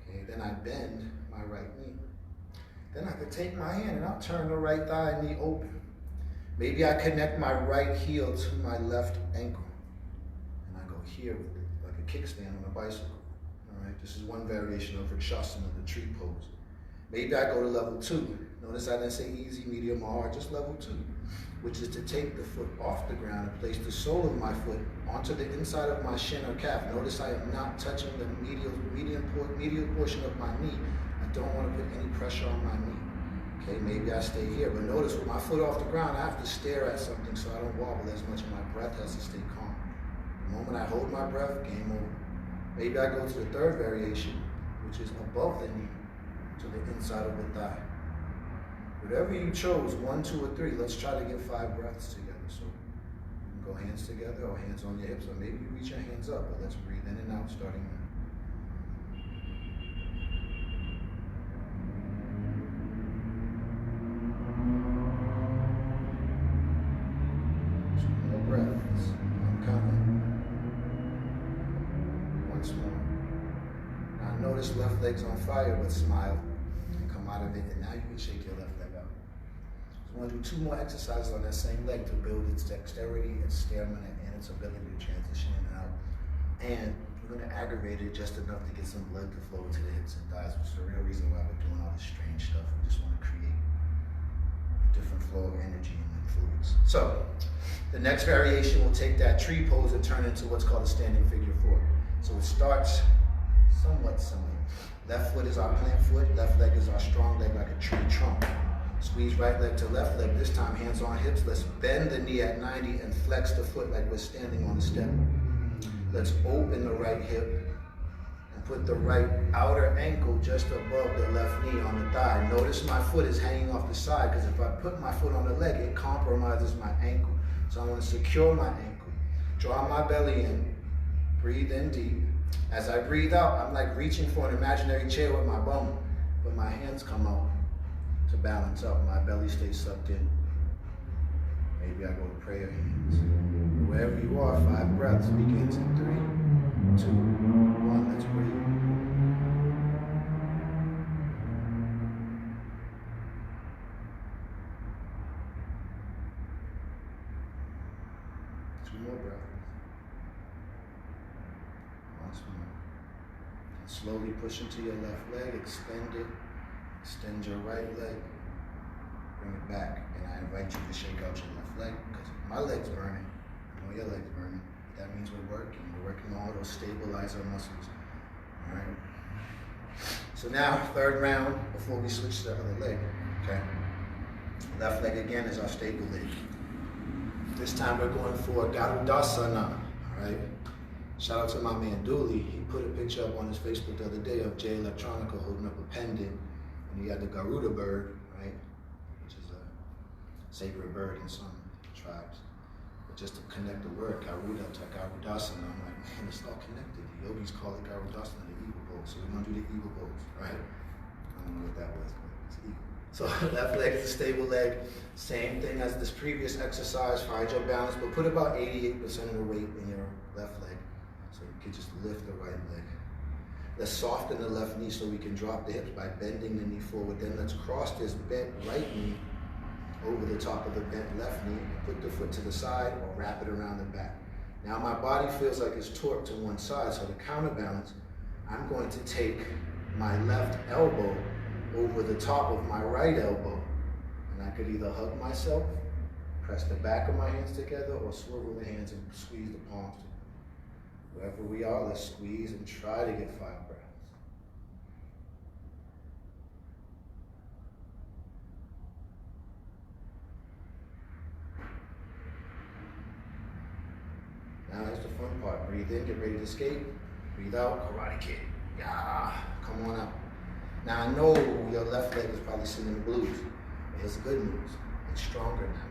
Speaker 2: Okay, then I bend my right knee. Then I could take my hand and I'll turn the right thigh and knee open. Maybe I connect my right heel to my left ankle. And I go here with it, like a kickstand on a bicycle. All right, this is one variation of Vrikshasana, the tree pose. Maybe I go to level 2. Notice I didn't say easy, medium, or hard, just level 2, which is to take the foot off the ground and place the sole of my foot onto the inside of my shin or calf. Notice I am not touching the medial portion of my knee. I don't want to put any pressure on my knee. Okay, maybe I stay here, but notice with my foot off the ground, I have to stare at something so I don't wobble as much. My breath has to stay calm. The moment I hold my breath, game over. Maybe I go to the third variation, which is above the knee to the inside of the thigh. Whatever you chose, 1, 2, or 3, let's try to get 5 breaths together. So you can go hands together or hands on your hips, or maybe you reach your hands up, but let's breathe in and out starting now. Breaths. I'm coming. Once more. Now notice left leg's on fire, but smile and come out of it. And now you can shake your left leg out. So we're going to do 2 more exercises on that same leg to build its dexterity, its stamina, and its ability to transition in and out. And we're going to aggravate it just enough to get some blood to flow to the hips and thighs, which is the real reason why we're doing all this strange stuff. We just want to create a different flow of energy and fluids. So the next variation will take that tree pose and turn into what's called a standing figure 4. So it starts somewhat similar. Left foot is our plant foot, left leg is our strong leg like a tree trunk. Squeeze right leg to left leg, this time hands on hips. Let's bend the knee at 90 and flex the foot like we're standing on a step. Let's open the right hip and put the right outer ankle just above the left knee on the thigh. Notice my foot is hanging off the side because if I put my foot on the leg, it compromises my ankle. So I want to secure my ankle. Draw my belly in. Breathe in deep. As I breathe out, I'm like reaching for an imaginary chair with my bum, but my hands come out to balance out. My belly stays sucked in. Maybe I go to prayer hands. Wherever you are, 5 breaths begins in 3, 2, 1. Let's breathe. More breaths. Once more. And slowly push into your left leg, extend it. Extend your right leg. Bring it back. And I invite you to shake out your left leg because my leg's burning. I know your leg's burning. That means we're working. We're working on all those stabilizer muscles. Alright? So now, 3rd round before we switch to the other leg. Okay? Left leg again is our stable leg. This time we're going for Garudasana, all right? Shout out to my man Dooley. He put a picture up on his Facebook the other day of Jay Electronica holding up a pendant, and he had the Garuda bird, right? Which is a sacred bird in some tribes. But just to connect the word Garuda to Garudasana, I'm like, man, it's all connected. The yogis call it Garudasana, the eagle pose. So we're gonna do the eagle pose, right? I don't know what that was, but it's eagle. So left leg is a stable leg. Same thing as this previous exercise. Find your balance, but put about 88% of the weight in your left leg. So you can just lift the right leg. Let's soften the left knee so we can drop the hips by bending the knee forward. Then let's cross this bent right knee over the top of the bent left knee. Put the foot to the side or wrap it around the back. Now my body feels like it's torqued to one side, so to counterbalance, I'm going to take my left elbow over the top of my right elbow. And I could either hug myself, press the back of my hands together, or swivel the hands and squeeze the palms together. Wherever we are, let's squeeze and try to get 5 breaths. Now that's the fun part. Breathe in, get ready to escape. Breathe out, karate kick. Yeah, come on out. Now I know your left leg is probably singing the blues. But here's the good news. It's stronger now.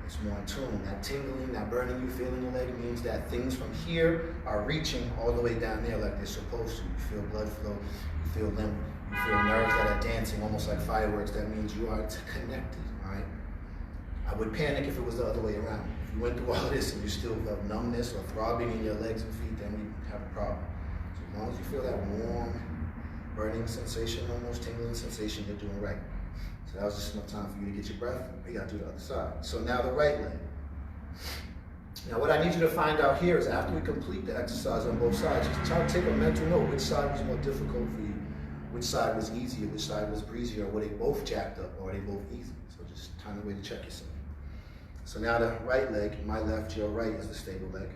Speaker 2: It's more in tune. That tingling, that burning you feel in the leg means that things from here are reaching all the way down there like they're supposed to. You feel blood flow, you feel limb, you feel nerves that are dancing almost like fireworks. That means you are connected, all right? I would panic if it was the other way around. If you went through all this and you still felt numbness or throbbing in your legs and feet, then we have a problem. So as long as you feel that warm, burning sensation, almost tingling sensation, you're doing right. So that was just enough time for you to get your breath. We gotta do the other side. So now the right leg. Now what I need you to find out here is after we complete the exercise on both sides, just try to take a mental note. Which side was more difficult for you? Which side was easier? Which side was breezier? Were they both jacked up or are they both easy? So just find a way to check yourself. So now the right leg, my left, your right is the stable leg.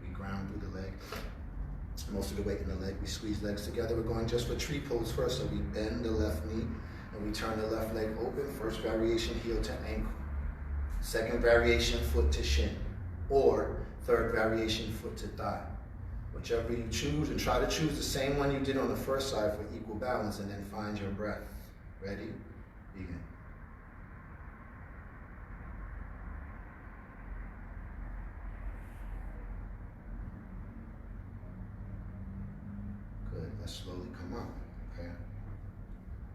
Speaker 2: We ground through the leg. Most of the weight in the leg. We squeeze legs together. We're going just for tree pose first. So we bend the left knee and we turn the left leg open. First variation, heel to ankle. Second variation, foot to shin. Or third variation, foot to thigh. Whichever you choose, and try to choose the same one you did on the first side for equal balance, and then find your breath. Ready? Begin. Good. Let's slowly come up. Okay.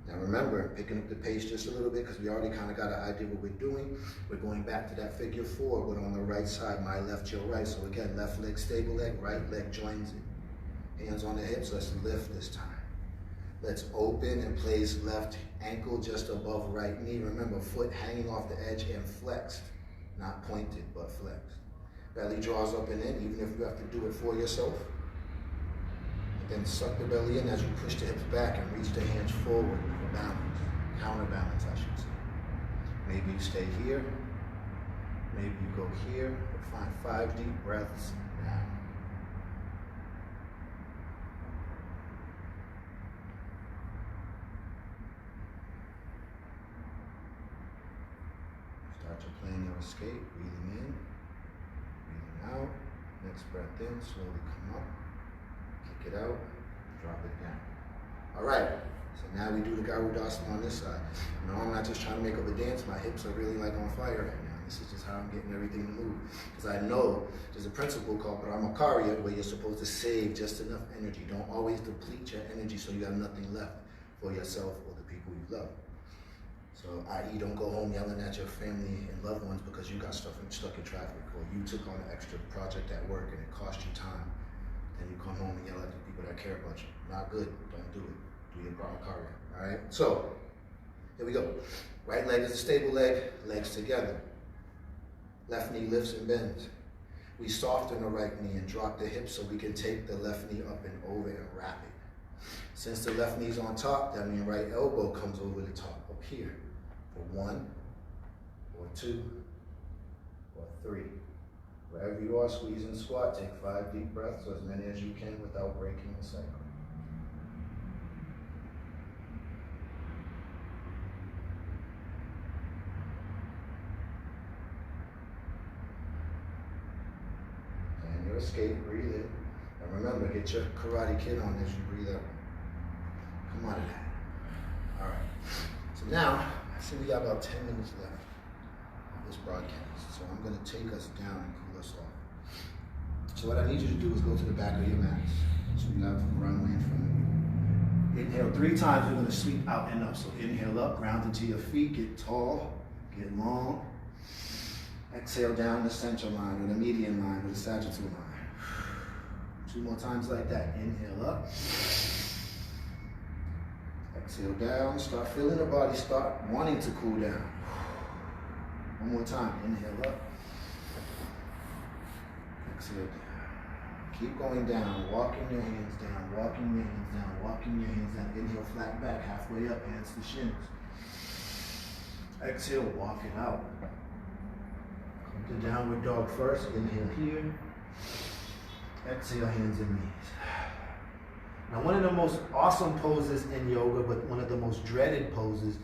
Speaker 2: Now remember, picking up the pace just a little bit because we already kind of got an idea what we're doing. We're going back to that figure 4, but on the right side, my left, your right. So again, left leg, stable leg, right leg joins it. Hands on the hips, let's lift this time. Let's open and place left ankle just above right knee. Remember, foot hanging off the edge and flexed, not pointed, but flexed. Belly draws up and in, even if you have to do it for yourself. And then suck the belly in as you push the hips back and reach the hands forward for balance, counterbalance, I should say. Maybe you stay here, maybe you go here, but find 5 deep breaths now. Start your plan your escape, breathing in, breathing out. Next breath in, slowly come up. Kick it out, drop it down. All right, so now we do the Garudasana on this side. No, I'm not just trying to make up a dance. My hips are really like on fire right now. This is just how I'm getting everything to move. Because I know there's a principle called Brahmacharya where you're supposed to save just enough energy. Don't always deplete your energy so you have nothing left for yourself or the people you love. So, i.e., don't go home yelling at your family and loved ones because you got stuck in traffic, or you took on an extra project at work and it cost you time. Then you come home and yell at the people that care about you. Not good. Don't do it. Do your Brahmacharya. All right? So, here we go. Right leg is a stable leg, legs together. Left knee lifts and bends. We soften the right knee and drop the hips so we can take the left knee up and over and wrap it. Since the left knee's on top, that means right elbow comes over the top, up here. For 1, or 2, or 3. Wherever you are, squeeze and squat. Take 5 deep breaths, or as many as you can without breaking the cycle. And your escape, breathe in. And remember, get your Karate Kid on as you breathe out. Come out of that. All right. So now, I see we got about 10 minutes left of this broadcast. So I'm going to take us down and cool us off. So what I need you to do is go to the back of your mats. So you have the runway in front of you. Inhale 3 times. We're going to sweep out and up. So inhale up, ground into your feet, get tall, get long. Exhale down the center line or the median line or the sagittal line. 2 more times like that. Inhale up. Exhale down. Start feeling the body start wanting to cool down. 1 more time. Inhale up. Exhale down. Keep going down. Walking your hands down. Walking your hands down. Walking your hands down. Inhale flat back. Halfway up. Hands to shins. Exhale. Walk it out. Come to downward dog first. Inhale here. Exhale, hands and knees. Now, one of the most awesome poses in yoga, but one of the most dreaded poses,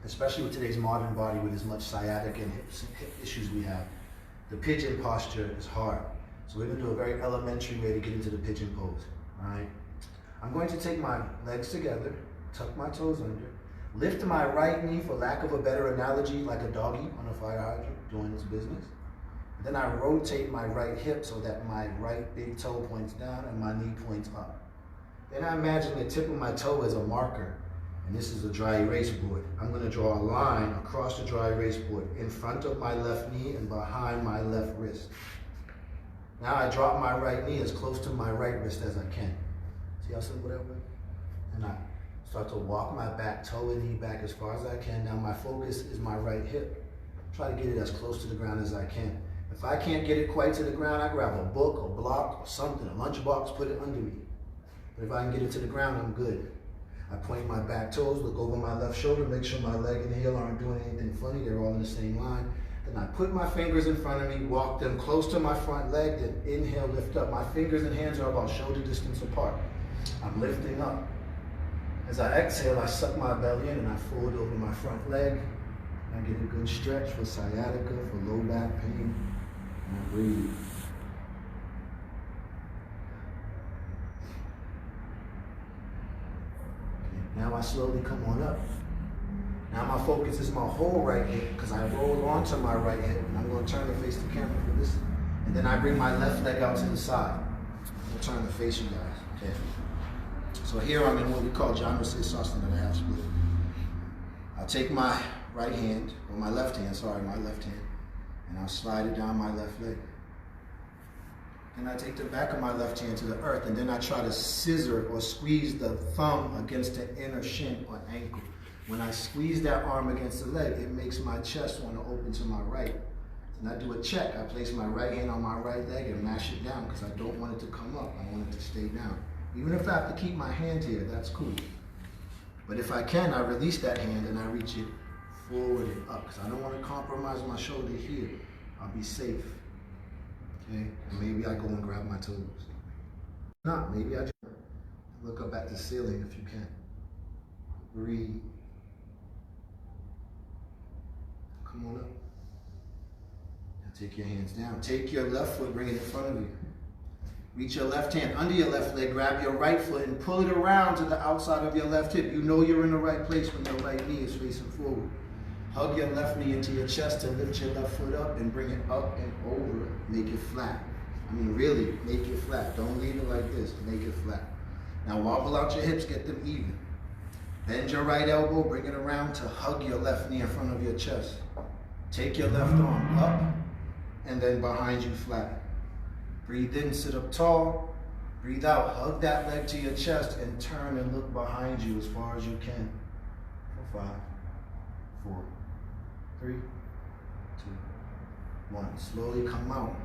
Speaker 2: especially with today's modern body with as much sciatic and hip issues we have, the pigeon posture is hard. So we're going to do a very elementary way to get into the pigeon pose. All right. I'm going to take my legs together, tuck my toes under, lift my right knee, for lack of a better analogy, like a doggy on a fire hydrant doing its business. Then I rotate my right hip so that my right big toe points down and my knee points up. Then I imagine the tip of my toe as a marker, and this is a dry erase board. I'm going to draw a line across the dry erase board in front of my left knee and behind my left wrist. Now I drop my right knee as close to my right wrist as I can. See how simple that was? And I start to walk my back toe and knee back as far as I can. Now my focus is my right hip. Try to get it as close to the ground as I can. If I can't get it quite to the ground, I grab a book or block or something, a lunchbox, put it under me. But if I can get it to the ground, I'm good. I point my back toes, look over my left shoulder, make sure my leg and heel aren't doing anything funny, they're all in the same line. Then I put my fingers in front of me, walk them close to my front leg, then inhale, lift up. My fingers and hands are about shoulder distance apart. I'm lifting up. As I exhale, I suck my belly in and I fold over my front leg. I get a good stretch for sciatica, for low back pain. And I breathe. Okay, now I slowly come on up. Now my focus is my whole right hip because I roll onto my right hip. And I'm going to turn to face the camera for this. And then I bring my left leg out to the side. I'm going to turn to face you guys. Okay. So here I'm in what we call Janusasana, the half split. I'll take my right hand, or my left hand, and I'll slide it down my left leg. Then I take the back of my left hand to the earth, and then I try to scissor or squeeze the thumb against the inner shin or ankle. When I squeeze that arm against the leg, it makes my chest want to open to my right. And I do a check. I place my right hand on my right leg and mash it down because I don't want it to come up. I want it to stay down. Even if I have to keep my hand here, that's cool. But if I can, I release that hand and I reach it forward and up because I don't want to compromise my shoulder here. I'll be safe. Okay? And maybe I go and grab my toes. Not, maybe I just look up at the ceiling if you can. Breathe. Come on up. Now take your hands down. Take your left foot, bring it in front of you. Reach your left hand under your left leg, grab your right foot and pull it around to the outside of your left hip. You know you're in the right place when your right knee is facing forward. Hug your left knee into your chest and lift your left foot up and bring it up and over. Make it flat. I mean, really, make it flat. Don't leave it like this. Make it flat. Now wobble out your hips, get them even. Bend your right elbow, bring it around to hug your left knee in front of your chest. Take your left arm up and then behind you flat. Breathe in, sit up tall. Breathe out, hug that leg to your chest and turn and look behind you as far as you can. 5, 4, 3, 2, 1. Slowly come out.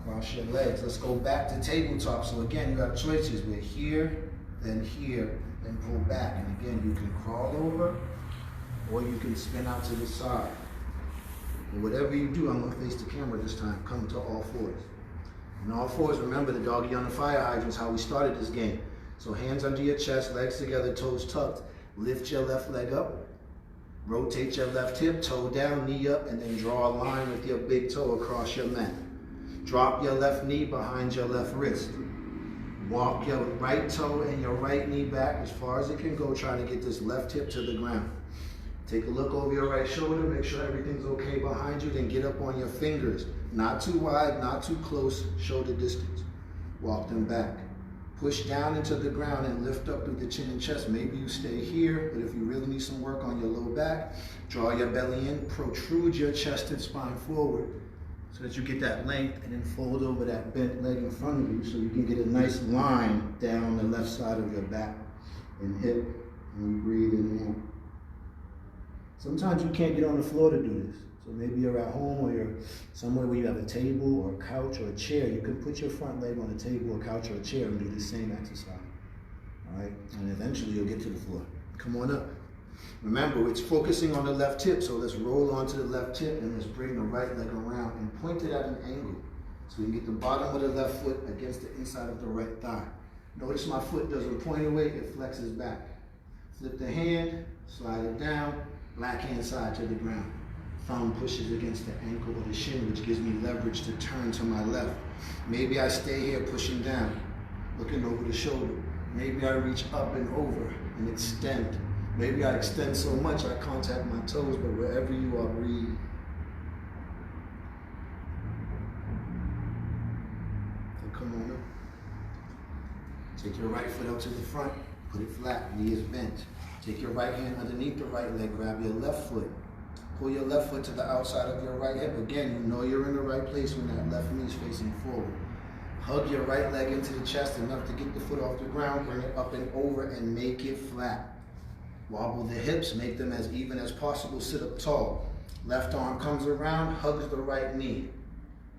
Speaker 2: Cross your legs. Let's go back to tabletop. So again, you have choices. We're here, then pull back. And again, you can crawl over or you can spin out to the side. And whatever you do, I'm going to face the camera this time. Come to all fours. And all fours, remember the doggy on the fire hydrant is how we started this game. So hands under your chest, legs together, toes tucked. Lift your left leg up. Rotate your left hip, toe down, knee up, and then draw a line with your big toe across your mat. Drop your left knee behind your left wrist. Walk your right toe and your right knee back as far as it can go, trying to get this left hip to the ground. Take a look over your right shoulder, make sure everything's okay behind you, then get up on your fingers. Not too wide, not too close, shoulder distance. Walk them back. Push down into the ground and lift up through the chin and chest. Maybe you stay here, but if you really need some work on your low back, draw your belly in, protrude your chest and spine forward so that you get that length, and then fold over that bent leg in front of you so you can get a nice line down the left side of your back and hip, and you breathe in and out. Sometimes you can't get on the floor to do this. So maybe you're at home or you're somewhere where you have a table or a couch or a chair. You can put your front leg on a table, a couch, or a chair and do the same exercise. All right? And eventually you'll get to the floor. Come on up. Remember, it's focusing on the left hip, so let's roll onto the left hip and let's bring the right leg around and point it at an angle. So we can get the bottom of the left foot against the inside of the right thigh. Notice my foot doesn't point away, it flexes back. Flip the hand, slide it down, black hand side to the ground. Thumb pushes against the ankle or the shin, which gives me leverage to turn to my left. Maybe I stay here pushing down, looking over the shoulder. Maybe I reach up and over and extend. Maybe I extend so much I contact my toes, but wherever you are, breathe. And come on up. Take your right foot up to the front, put it flat, knee is bent. Take your right hand underneath the right leg, grab your left foot. Pull your left foot to the outside of your right hip. Again, you know you're in the right place when that left knee is facing forward. Hug your right leg into the chest enough to get the foot off the ground, bring it up and over and make it flat. Wobble the hips, make them as even as possible, sit up tall. Left arm comes around, hugs the right knee.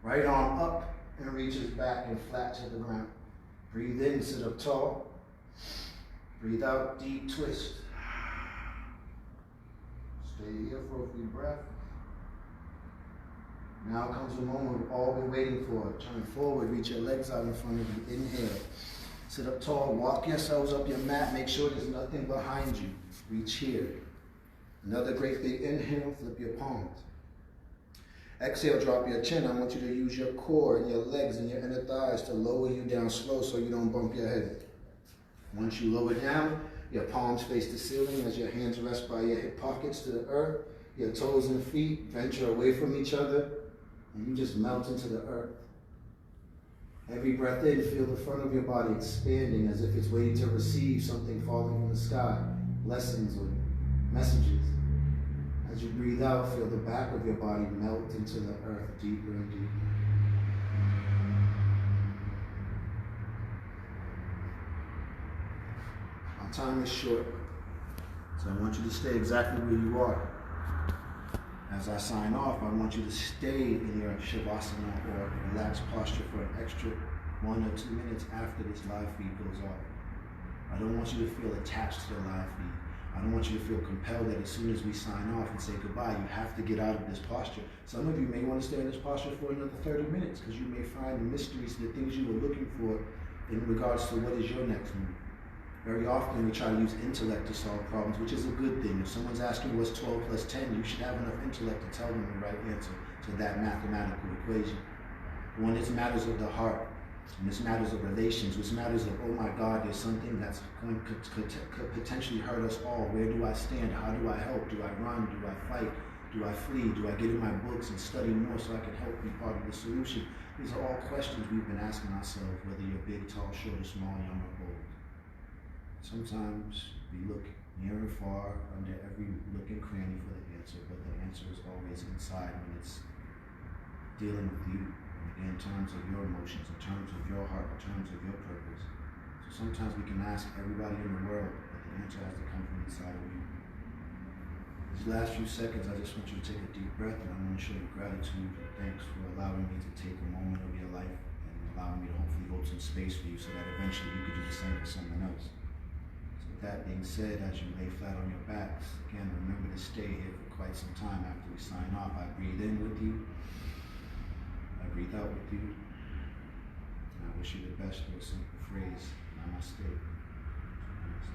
Speaker 2: Right arm up and reaches back and flat to the ground. Breathe in, sit up tall. Breathe out, deep twist. Stay here for a few breaths. Now comes the moment we've all been waiting for. Turn forward, reach your legs out in front of you. Inhale. Sit up tall, walk yourselves up your mat. Make sure there's nothing behind you. Reach here. Another great big inhale, flip your palms. Exhale, drop your chin. I want you to use your core and your legs and your inner thighs to lower you down slow so you don't bump your head. Once you lower down, your palms face the ceiling as your hands rest by your hip pockets to the earth. Your toes and feet venture away from each other, and you just melt into the earth. Every breath in, feel the front of your body expanding as if it's waiting to receive something falling from the sky, blessings or messages. As you breathe out, feel the back of your body melt into the earth deeper and deeper. Our time is short, so I want you to stay exactly where you are. As I sign off, I want you to stay in your Shavasana or relaxed posture for an extra 1 or 2 minutes after this live feed goes off. I don't want you to feel attached to the live feed. I don't want you to feel compelled that as soon as we sign off and say goodbye, you have to get out of this posture. Some of you may want to stay in this posture for another 30 minutes because you may find the mysteries, the things you were looking for in regards to what is your next move. Very often we try to use intellect to solve problems, which is a good thing. If someone's asking what's 12 plus 10, you should have enough intellect to tell them the right answer to that mathematical equation. When it's matters of the heart, And this matters of relations, this matters of, oh my God, there's something that's going could potentially hurt us all. Where do I stand? How do I help? Do I run? Do I fight? Do I flee? Do I get in my books and study more so I can help be part of the solution? These are all questions we've been asking ourselves, whether you're big, tall, short, or small, young, or old. Sometimes we look near and far, under every nook and cranny for the answer, but the answer is always inside when it's dealing with you, in terms of your emotions, in terms of your heart, in terms of your purpose. So sometimes we can ask everybody in the world, but the answer has to come from inside of you. These last few seconds, I just want you to take a deep breath, and I want to show you gratitude and thanks for allowing me to take a moment of your life and allowing me to hopefully hold some space for you so that eventually you could do the same for someone else. So with that being said, as you lay flat on your backs, again, remember to stay here for quite some time after we sign off. I breathe in with you. I breathe out with you. And I wish you the best with a simple phrase. Namaste. Namaste.